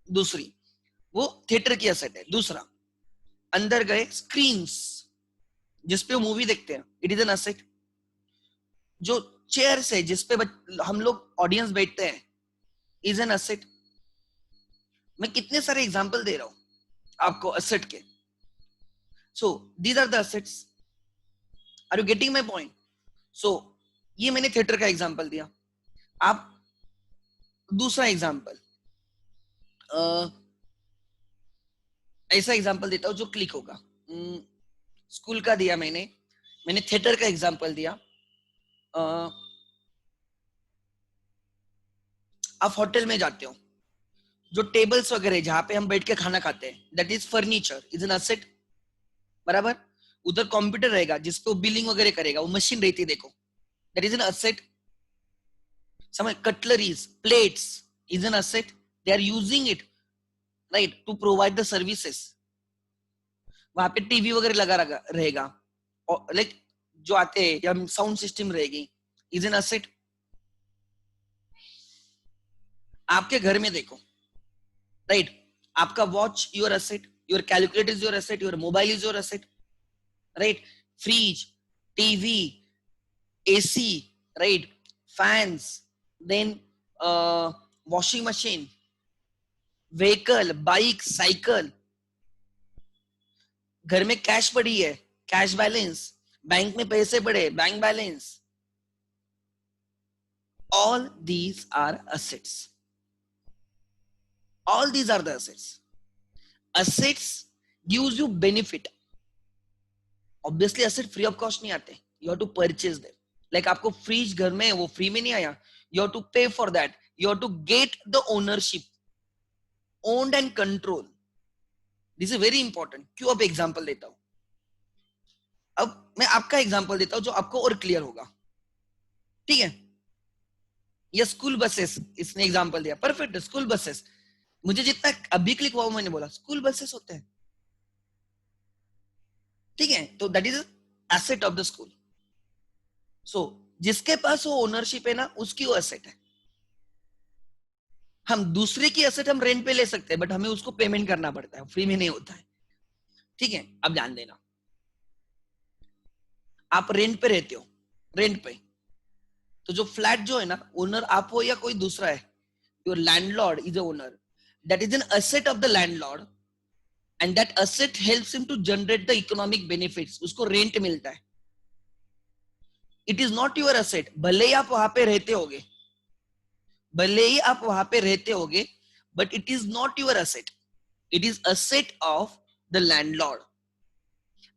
दूसरी, वो थिएटर की एसेट है. दूसरा, अंदर गए, स्क्रीन्स जिसपे वो मूवी देखते हैं, इट इज एन एसेट. जो चेयर्स है जिसपे हम लोग ऑडियंस बैठते हैं, इज एन एसेट. मैं कितने सारे एग्जांपल दे रहा हूं आपको एसेट के. So these are the assets. Are you getting my point? So ये मैंने थिएटर का एग्जांपल दिया. आप दूसरा एग्जांपल, ऐसा एग्जांपल देता हूं जो क्लिक होगा. स्कूल का दिया मैंने थिएटर का एग्जांपल दिया. आप होटल में जाते हो, जो टेबल्स वगैरह जहां पे हम बैठ के खाना खाते हैं, that is furniture, is an asset. बराबर. उधर कंप्यूटर रहेगा जिसपे वो बिलिंग वगैरह करेगा, वो मशीन रहती है, देखो, दैट इज एन एसेट. समझ? Cutleries, plates, is an asset. They are using it, right, to provide the services. वहां पे टीवी वगैरह लगा रहेगा, लाइक जो आते हैं, या साउंड सिस्टम रहेगी, इज एन एसेट. आपके घर में देखो, राइट, आपका watch your asset, your calculator is your asset, your mobile is your asset, right. Fridge, TV, AC, right, fans, then washing machine, vehicle, bike, cycle. घर में cash पड़ी है, कैश बैलेंस. बैंक में पैसे पड़े, bank balance. all these are assets. All these are the assets. Assets gives you benefit. Obviously asset free of cost नहीं आते, you have to purchase them. Like आपको फ्रिज घर में वो फ्री में नहीं आया, You have to pay for that. You have to get the ownership, owned and control. This is very important. क्यों? अब एग्जांपल देता हूं. अब मैं आपका एग्जांपल देता हूं जो आपको और क्लियर होगा. ठीक है? ये स्कूल बसेस, इसने एग्जांपल दिया. परफेक्ट. स्कूल बसेस, मुझे जितना अभी क्लिक हुआ मैंने बोला स्कूल बसेस होते हैं. ठीक है? तो that is asset of the school. So जिसके पास वो ओनरशिप है ना, उसकी वो एसेट है. हम दूसरे की एसेट हम रेंट पे ले सकते हैं, बट हमें उसको पेमेंट करना पड़ता है, फ्री में नहीं होता है. ठीक है? अब ध्यान देना, आप रेंट पे रहते हो, रेंट पे, तो जो फ्लैट जो है ना, ओनर आप हो या कोई दूसरा है, your landlord is a owner. That is an asset of the landlord and that asset helps him to generate the economic benefits. उसको रेंट मिलता है. It is not your asset. भले ही आप वहां पे रहते होगे, भले ही आप वहां पे रहते होगे, but it is not your asset. It is asset of the landlord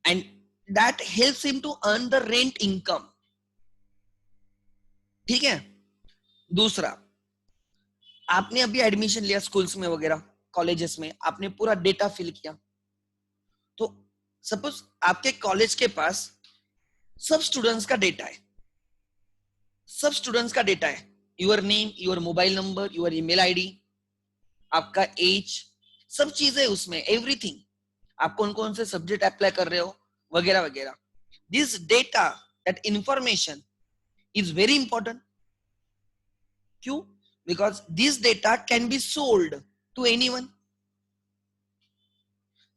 and that helps him to earn the rent income. ठीक है? दूसरा, आपने अभी एडमिशन लिया स्कूल्स में वगैरह, कॉलेजेस में, आपने पूरा डेटा फिल किया. तो सपोज आपके कॉलेज के पास सब स्टूडेंट्स का डेटा है, सब स्टूडेंट्स का डेटा है. Your name, your mobile number, your email ID, आपका एज, सब चीजें उसमें, एवरीथिंग. आप कौन कौन से सब्जेक्ट अप्लाई कर रहे हो वगैरह वगैरह. This data, that information is very important. क्यों? Because this data can be sold to anyone.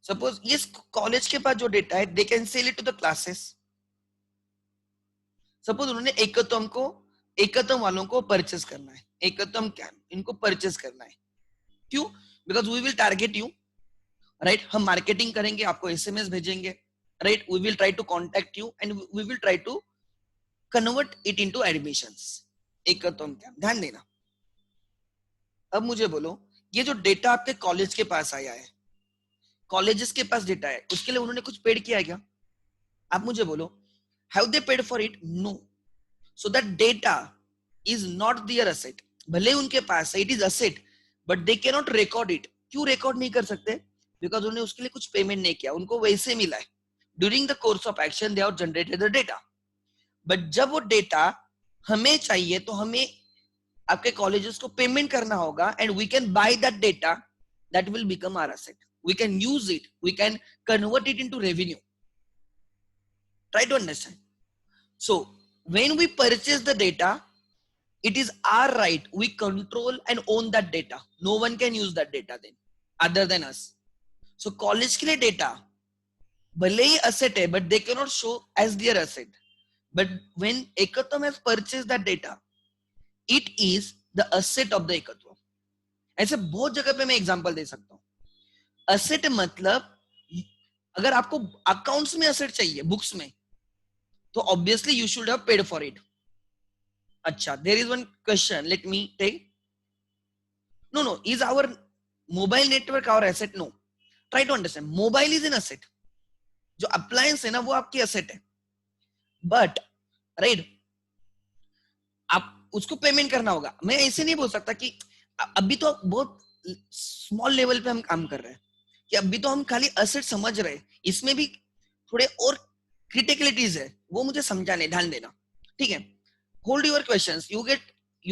Suppose ये कॉलेज के पास जो डेटा है, they can sell it to the classes. Suppose उन्होंने एकतम वालों को परचेस करना है, एकतम कैंप, इनको परचेस करना है. क्यों? Because we will target you, right? हम मार्केटिंग करेंगे, आपको एसएमएस भेजेंगे, right? We will try to contact you and we will try to convert it into admissions. एकतम कैंप, ध्यान देना. अब मुझे बोलो, ये जो डेटा आपके कॉलेज के पास आया है, कॉलेजेस के पास डेटा है, उसके लिए उन्होंने कुछ पेड किया है क्या? आप मुझे बोलो, have they paid for it? No. So that data is not their asset. भले उनके पास है, it is asset, but they can not record it. क्यों रिकॉर्ड नहीं कर सकते? बिकॉज उन्होंने उसके लिए कुछ पेमेंट नहीं किया, उनको वैसे मिला है. During the course of action they have generated the data. But जब वो डेटा हमें चाहिए, तो हमें आपके कॉलेजेस को पेमेंट करना होगा and we can buy that data, that will become our asset. We can use it, we can convert it into revenue. Try to understand. So when we purchase the data, it is our right, we control and own that data. No one can use that data then other than us. So college के लिए data भले ही asset है, but they cannot show as their asset. But when Ekatvam has purchased that data, it is the asset of the Ekatvam. ऐसे बहुत जगह पे मैं example दे सकता हूँ. asset मतलब अगर आपको अकाउंट्स में asset चाहिए, बुक्स में, तो obviously you should have paid for it. अच्छा, there is one question, let me take. No, is our mobile network our asset? No. Try to understand. Mobile is an asset. जो appliance है ना, वो आपकी asset है. But, right, आप उसको payment करना होगा. मैं ऐसे नहीं बोल सकता कि अभी तो बहुत स्मॉल लेवल पे हम काम कर रहे हैं, कि अभी तो हम खाली asset समझ रहे हैं. इसमें भी थोड़े और क्रिटिकलिटीज है, वो मुझे समझाने, ध्यान देना. ठीक है? Hold your questions. You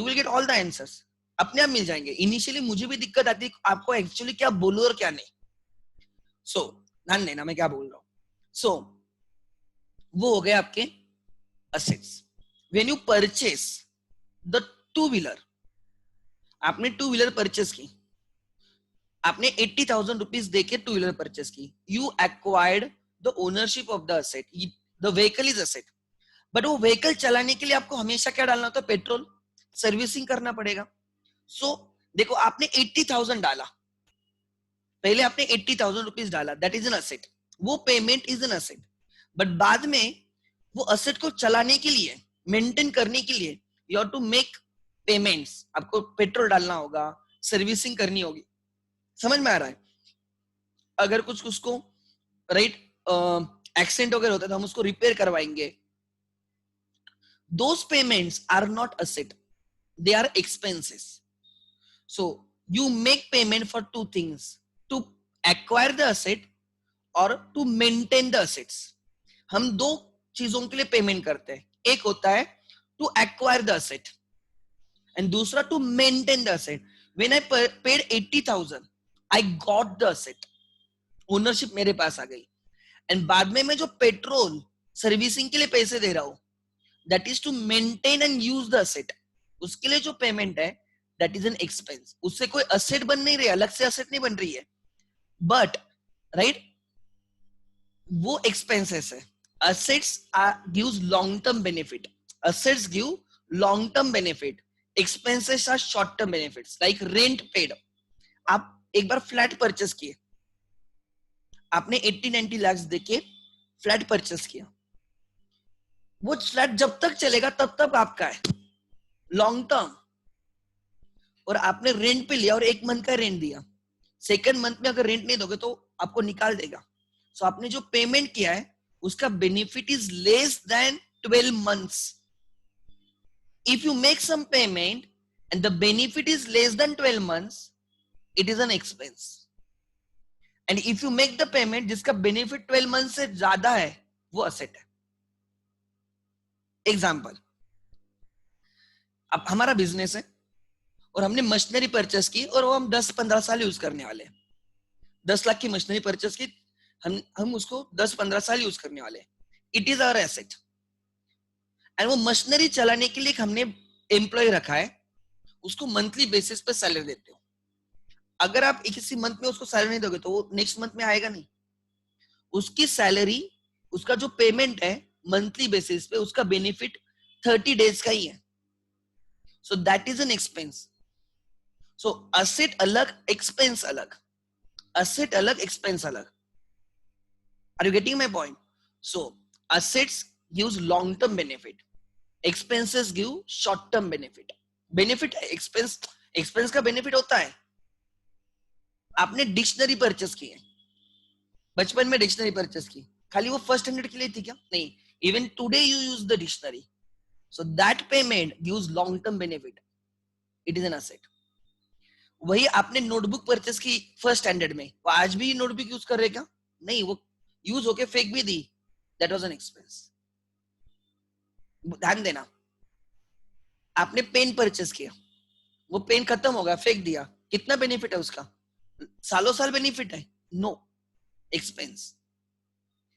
will get all the answers. अपने आप मिल जाएंगे. इनिशियली मुझे भी दिक्कत आती है आपको एक्चुअली क्या बोलूं और क्या नहीं. सो ध्यान देना मैं क्या बोल रहा हूं. सो वो हो गए आपके assets. When you purchase the two wheeler, आपने टू व्हीलर परचेस की, आपने 80,000 रुपीज देके टू व्हीलर परचेस की. You acquired the ownership of the asset. The vehicle is asset. But वो व्हीकल चलाने के लिए आपको हमेशा क्या डालना होता है? पेट्रोल, सर्विसिंग करना पड़ेगा. सो देखो, आपने 80,000 डाला, पहले आपने 80,000 रुपीज डाला, दैट इज एन असेट. वो payment is an asset. But बाद में वो असेट को चलाने के लिए, मेंटेन करने के लिए, you have to make payments. आपको पेट्रोल डालना होगा, सर्विसिंग करनी होगी. समझ में आ रहा है? अगर कुछ उसको राइट एक्सीडेंट वगैरह होता है तो हम उसको रिपेयर करवाएंगे. Those payments are not asset. they are expenses. So you make payment for two things: to acquire the asset or to maintain the assets. हम दो चीजों के लिए पेमेंट करते हैं. एक होता है to acquire the asset and दूसरा to maintain the asset. When I paid 80,000, I got the asset. Ownership मेरे पास आ गई. एंड बाद में मैं जो पेट्रोल सर्विसिंग के लिए पैसे दे रहा हूं, that is to maintain and use the asset. उसके लिए जो पेमेंट है, दैट इज एन एक्सपेंस. उससे कोई असेट बन नहीं रही, अलग से असेट नहीं बन रही है, बट राइट, वो एक्सपेंसेस है. assets gives long term benefit. Assets give long term benefit. Expenses are short term benefits, like rent paid. आप एक बार फ्लैट परचेस किए, आपने 80-90 लाख देके फ्लैट परचेस किया. वो फ्लैट जब तक चलेगा तब तक आपका है, लॉन्ग टर्म. और आपने रेंट पे लिया और 1 मंथ का रेंट दिया. सेकंड मंथ में अगर रेंट नहीं दोगे तो आपको निकाल देगा. सो आपने जो पेमेंट किया है उसका benefit is less than 12 months. If you make some payment and the benefit is less than 12 months, it is an expense. And if you make the payment जिसका बेनिफिट 12 months से ज्यादा है, वो असेट है. Example, अब हमारा business है और हमने मशीनरी परचेस की और वो हम 10-15 साल यूज करने वाले हैं. 10 लाख की मशीनरी परचेस की, हम उसको 10-15 साल यूज करने वाले हैं. It is our asset. And वो मशीनरी चलाने के लिए हमने एम्प्लॉय रखा है, उसको मंथली बेसिस पे सैलरी देते हो. अगर आप किसी मंथ में उसको सैलरी नहीं दोगे तो वो नेक्स्ट मंथ में आएगा नहीं. उसकी सैलरी, उसका जो पेमेंट है मंथली बेसिस पे, उसका बेनिफिट 30 days का ही है. So that is an expense. So asset अलग, एक्सपेंस अलग. असेट अलग, एक्सपेंस अलग. Are you getting my point? So assets gives long term benefit, expenses give short term benefit. benefit expense का benefit होता है. आपने डिक्शनरी परचेस की है, बचपन में डिक्शनरी परचेस की, खाली वो फर्स्ट स्टैंडर्ड के लिए थी क्या? नहीं, even today you use the dictionary. So that payment gives long term benefit. It is an asset. वही आपने नोटबुक परचेस की फर्स्ट स्टैंडर्ड में, वो आज भी नोटबुक यूज कर रहे क्या? नहीं, वो यूज होके फेंक भी दी. That was an expense. ध्यान देना. आपने पेन परचेस किया, वो पेन खत्म हो गया, फेंक दिया, कितना बेनिफिट है उसका? सालों साल बेनिफिट है? No, expense.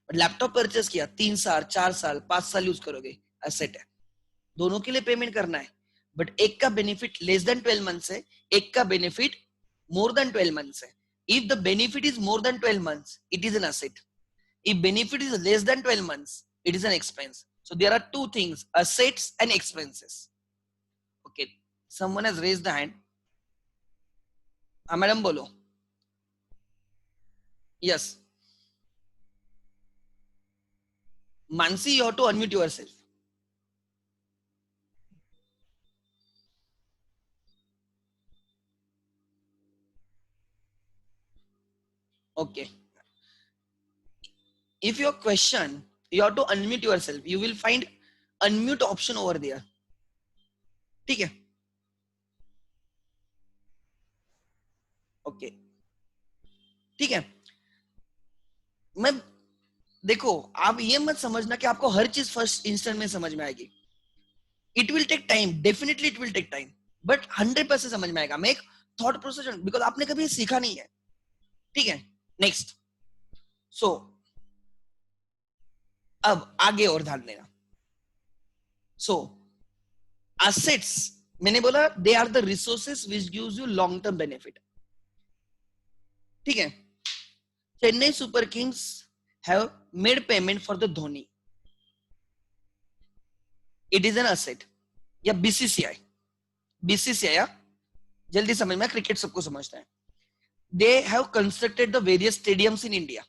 लैपटॉप परचेस किया, 3 साल, 4 साल, 5 साल यूज करोगे, एसेट है. दोनों के लिए पेमेंट करना है, बट एक का बेनिफिट लेस देन 12 मंथ्स है, एक का बेनिफिट मोर देन 12 मंथ्स है. If the benefit is more than 12 months, it is an asset. If benefit is less than 12 months, it is an expense. So there are two things, assets and expenses. Okay, someone has raised the hand. Madam bolo. Yes. Mansi, you have to unmute yourself. Okay. If your question, you have to unmute yourself. You will find unmute option over there. ठीक है? Okay. ठीक है? मैं देखो, आप ये मत समझना कि आपको हर चीज फर्स्ट इंस्टेंट में समझ में आएगी. It will take time, definitely it will take time, but 100% समझ में आएगा. मैं एक थॉट प्रोसेस, बिकॉज आपने कभी सीखा नहीं है. ठीक है? नेक्स्ट. सो अब आगे और ध्यान देना. सो assets, मैंने बोला they are the resources which gives you long term benefit. ठीक है? Chennai Super Kings have made payment for the Dhoni. It is an asset. या बीसीसीआई, बीसीसीआई जल्दी समझ में, क्रिकेट सबको समझता है. They have constructed the various stadiums in India.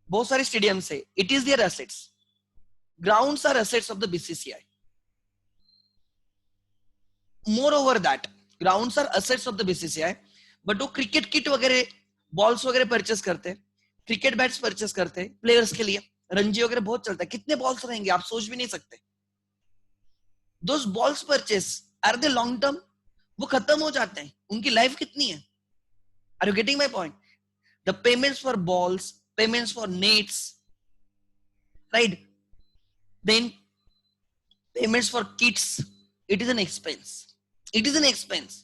बहुत सारे स्टेडियम्स है. It is their assets. Grounds are assets of the BCCI. Moreover that grounds are assets of the BCCI, but वो क्रिकेट किट वगैरह, balls वगैरह purchase करते हैं, cricket bats purchase करते हैं प्लेयर्स के लिए. रणजी वगैरह बहुत चलता है, कितने बॉल्स रहेंगे आप सोच भी नहीं सकते. Those balls purchase are they long term? वो खत्म हो जाते हैं, उनकी लाइफ कितनी है? Are you getting my point? The payments for balls, payments for nets, right, then payments for kids, it is an expense. It is an expense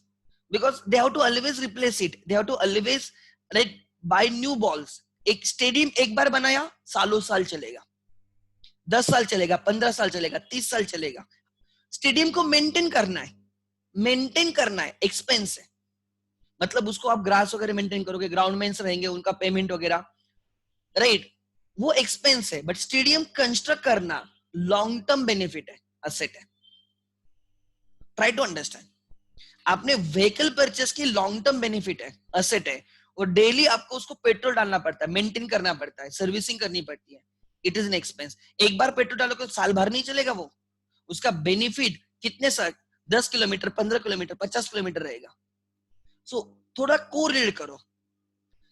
because they have to always replace it, they have to always, like, buy new balls. एक stadium एक बार बनाया सालों साल चलेगा, 10 साल चलेगा, 15 साल चलेगा, 30 साल चलेगा. स्टेडियम को मेंटेन करना है, मेंटेन करना है, एक्सपेंस है. मतलब उसको आप ग्रास वगैरह मेंटेन करोगे, ग्राउंडमैन्स रहेंगे, उनका पेमेंट वगैरह, राइट, वो एक्सपेंस है. बट स्टेडियम कंस्ट्रक्ट करना लॉन्ग टर्म बेनिफिट है, असेट है. Try to understand. आपने व्हीकल परचेस की लॉन्ग टर्म बेनिफिट है, असेट है, और डेली आपको उसको पेट्रोल डालना पड़ता है, मेंटेन करना पड़ता है, सर्विसिंग करनी पड़ती है. It is an expense. एक बार पेट्रोल डालोगे तो साल भर नहीं चलेगा वो. उसका बेनिफिट कितने साल, 10 किलोमीटर, 15 किलोमीटर, 50 किलोमीटर रहेगा. सो थोड़ा कोरिलेट करो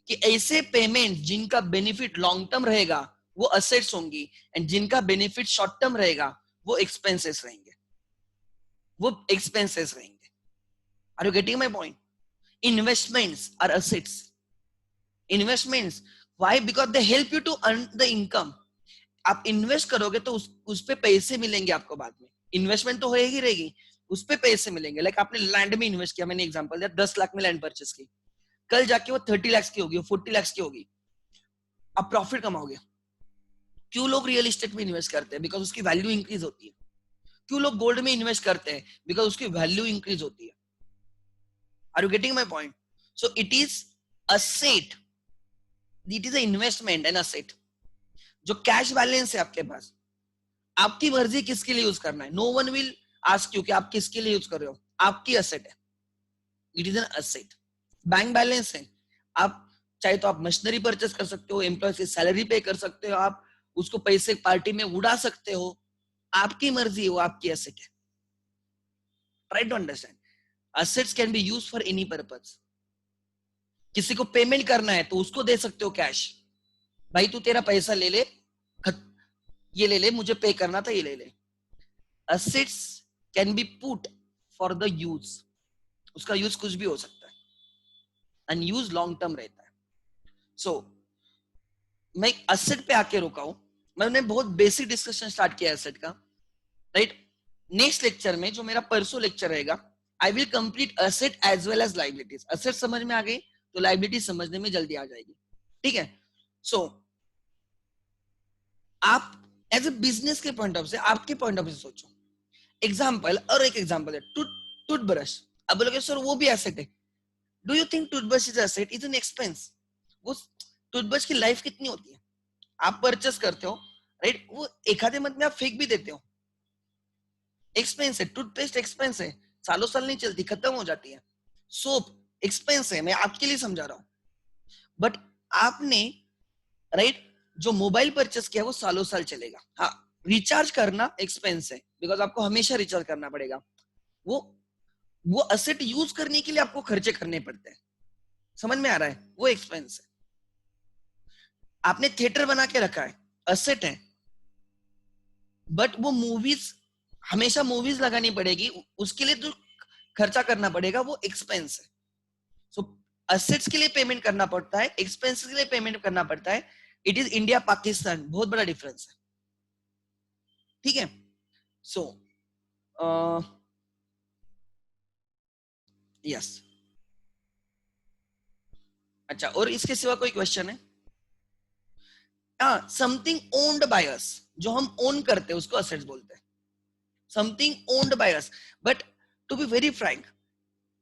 कि ऐसे पेमेंट जिनका बेनिफिट लॉन्ग टर्म रहेगा वो असेट्स होंगी, एंड जिनका बेनिफिट शॉर्ट टर्म रहेगा वो एक्सपेंसेस रहेंगे, वो एक्सपेंसेस रहेंगे. Are you getting my point? Investments are assets. Investments, why? Because they help you to earn the income. आप इन्वेस्ट करोगे तो उस पे पैसे मिलेंगे आपको बाद में. इन्वेस्टमेंट तो होएगी रहेगी, उस पे पैसे मिलेंगे. लाइक आपने लैंड में इन्वेस्ट किया, मैंने एग्जांपल दिया, 10 लाख में लैंड परचेस की, कल जाके वो 30 लाख की होगी, वो 40 लाख की होगी, आप प्रॉफिट कमाओगे. क्यों लोग रियल एस्टेट में इन्वेस्ट करते हैं? बिकॉज उसकी वैल्यू इंक्रीज होती है. क्यों लोग गोल्ड में इन्वेस्ट करते हैं? बिकॉज उसकी वैल्यू इंक्रीज होती है. Are you getting my point? So it is asset, it is a investment and asset. जो कैश बैलेंस है आपके पास, आपकी मर्जी किसके लिए यूज करना है. No one will ask you कि आप किसके लिए यूज कर रहे हो, आपकी असेट है. It is an asset. Bank balance है, आप चाहे तो आप मशीनरी परचेस कर सकते हो, एम्प्लॉयज की सैलरी पे कर सकते हो, आप उसको पैसे पार्टी में उड़ा सकते हो, आपकी मर्जी, वो आपकी एसेट है. Try to understand. assets can be used for any purpose. किसी को पेमेंट करना है तो उसको दे सकते हो कैश, भाई तू तेरा पैसा ले ले, ये ले ले, मुझे पे करना था, ये ले ले. assets can be put for the use. उसका यूज कुछ भी हो सकता है, एंड यूज लॉन्ग टर्म रहता है. सो मैं एसेट पे आके रुका हूं. मैंने बहुत बेसिक डिस्कशन स्टार्ट किया एसेट का, राइट. नेक्स्ट लेक्चर में, जो मेरा परसों लेक्चर रहेगा, I will complete asset as well as liabilities. Asset समझ में आ गई तो liability समझने में जल्दी आ जाएगी. ठीक है. So आप एज ए बिजनेस के पॉइंट ऑफ से, आपके पॉइंट ऑफ से सोचो. एग्जाम्पल, और एक एग्जाम्पल है टूथब्रश. अब बोलोगे सर वो भी एसेट है. Do you think toothbrush is asset? Is an expense. वो टूथब्रश की लाइफ कितनी होती है? आप परचेस करते हो, राइट, वो एक आधे मंथ में आप फेंक भी देते हो. एक्सपेंस है. टूथपेस्ट एक्सपेंस है, सालों साल नहीं चलती, खत्म हो जाती है. सोप एक्सपेंस है, मैं आपके लिए समझा रहा हूं. बट आपने, राइट, जो मोबाइल परचेस किया वो सालों साल चलेगा. हाँ, रिचार्ज करना एक्सपेंस है, बिकॉज आपको हमेशा रिचार्ज करना पड़ेगा. वो असेट यूज करने के लिए आपको खर्चे करने पड़ते हैं. समझ में आ रहा है? वो एक्सपेंस है. आपने थिएटर बना के रखा है, असेट है. बट वो मूवीज, हमेशा मूवीज लगानी पड़ेगी, उसके लिए तो खर्चा करना पड़ेगा, वो एक्सपेंस है. सो असेट्स के लिए पेमेंट करना पड़ता है, एक्सपेंसेस के लिए पेमेंट करना पड़ता है. इट इज इंडिया पाकिस्तान, बहुत बड़ा डिफरेंस है. ठीक है. So yes. अच्छा, और इसके सिवा कोई क्वेश्चन है? हाँ, समथिंग ओन्ड बाय अस, जो हम ओन करते हैं उसको असेट्स बोलते हैं. Something owned by us. But to be very frank,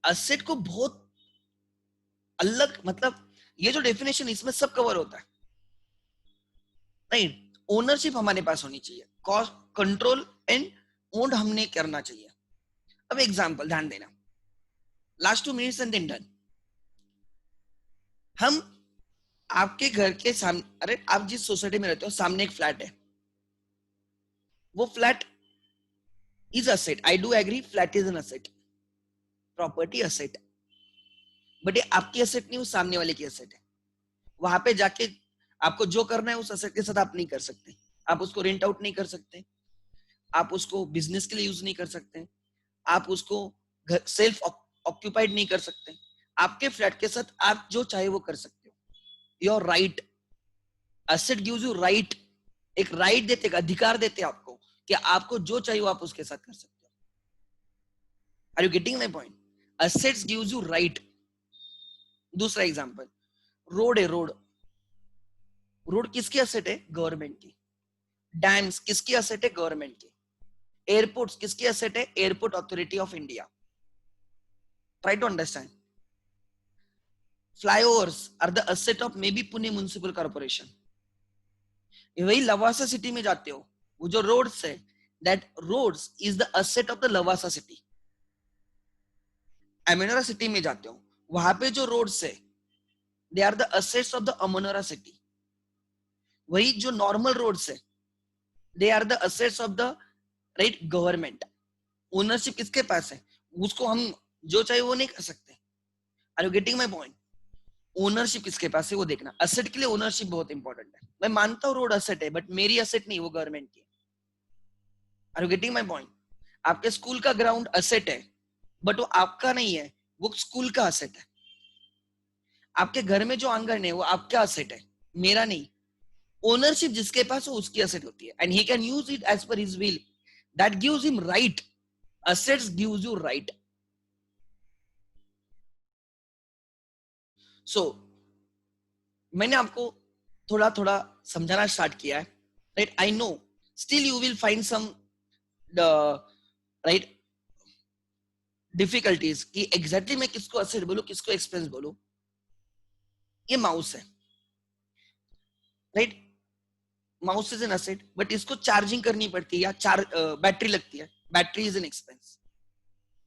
asset को बहुत अलग, मतलब ये जो डेफिनेशन, इसमें सब कवर होता है. नहीं, ओनरशिप हमारे पास होनी चाहिए, कॉस्ट कंट्रोल एंड ओन्ड हमने करना चाहिए. अब एग्जांपल ध्यान देना, last 2 minutes and then done. हम आपके घर के सामने, अरे आप जिस सोसाइटी में रहते हो, सामने एक फ्लैट है. वो flat is asset. I do agree, flat is an asset, property asset. But ये आपकी असेट नहीं, वो सामने वाले की असेट है. वहां पे जाके आपको जो करना है उस असेट के साथ आप नहीं कर सकते. आप उसको रेंट आउट नहीं कर सकते, आप उसको बिजनेस के लिए यूज नहीं कर सकते, आप उसको सेल्फ ऑक्यूपाइड नहीं कर सकते। आपके फ्लैट के साथ आप जो चाहे वो कर सकते हो, your right. Asset gives you right, एक राइट देते, एक अधिकार देते आपको कि आपको जो चाहिए वो आप उसके साथ कर सकते हो। Are you getting my point? Assets gives you right. दूसरा एग्जांपल, रोड है, रोड, रोड किसकी एसेट है? गवर्नमेंट की। डैम्स किसकी एसेट है? गवर्नमेंट की। एयरपोर्ट्स किसकी एसेट है? Airport authority of India. Try to understand. Flyovers are the asset of may be Pune municipal corporation. वही लवासा सिटी में जाते हो, वो जो रोड्स है, that roads is the asset of the Lavasa city. Amanora city में जाते हो, वहां पे जो रोड्स है, they are the assets of the Amanora city. वही जो नॉर्मल रोड्स है, they are the assets of the right government. Ownership किसके पास है? उसको हम जो चाहिए वो नहीं कर सकते। Are you getting my point? Ownership किसके पास है वो देखना। एसेट के लिए ओनरशिप बहुत इंपॉर्टेंट है। मैं मानता हूँ रोड एसेट है, बट मेरी एसेट नहीं, वो गवर्नमेंट की। Are you getting my point? आपके स्कूल का ग्राउंड एसेट है, बट वो आपका नहीं है, वो स्कूल का एसेट है। आपके घर में जो आंगन है वो आपका एसेट है, मेरा नहीं। ओनरशिप जिसके पास हो उसकी एसेट होती है, and he can use it as per his will. That gives him right. Assets gives you right. So मैंने आपको थोड़ा थोड़ा समझाना स्टार्ट किया है, right? I know still you will find some right difficulties कि एग्जैक्टली मैं किसको एसेट बोलूं, किसको एक्सपेंस बोलूं। ये माउस है, right? Mouse is an asset, but इसको चार्जिंग करनी पड़ती है, या बैटरी लगती है। Battery is an expense,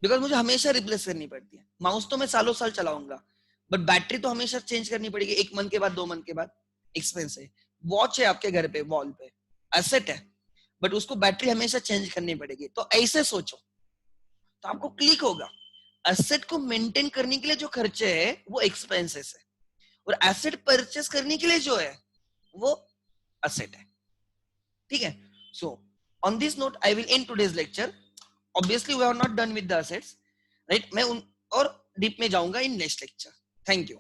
because मुझे हमेशा रिप्लेस करनी पड़ती है। माउस तो मैं सालों साल चलाऊंगा, बट बैटरी तो हमेशा चेंज करनी पड़ेगी, 1 मंथ के बाद, 2 मंथ के बाद। एक्सपेंस है। वॉच है आपके घर पे वॉल पे, एसेट है, बट उसको बैटरी हमेशा चेंज करनी पड़ेगी। तो ऐसे सोचो तो आपको क्लिक होगा। एसेट को मेंटेन करने के लिए जो खर्चे है वो एक्सपेंसेस है, और एसेट परचेस करने के लिए जो है वो एसेट है। ठीक है? So on this note I will end today's lecture. Obviously we are not done with the assets, right? मैं उन और डीप में जाऊंगा in next lecture. Thank you.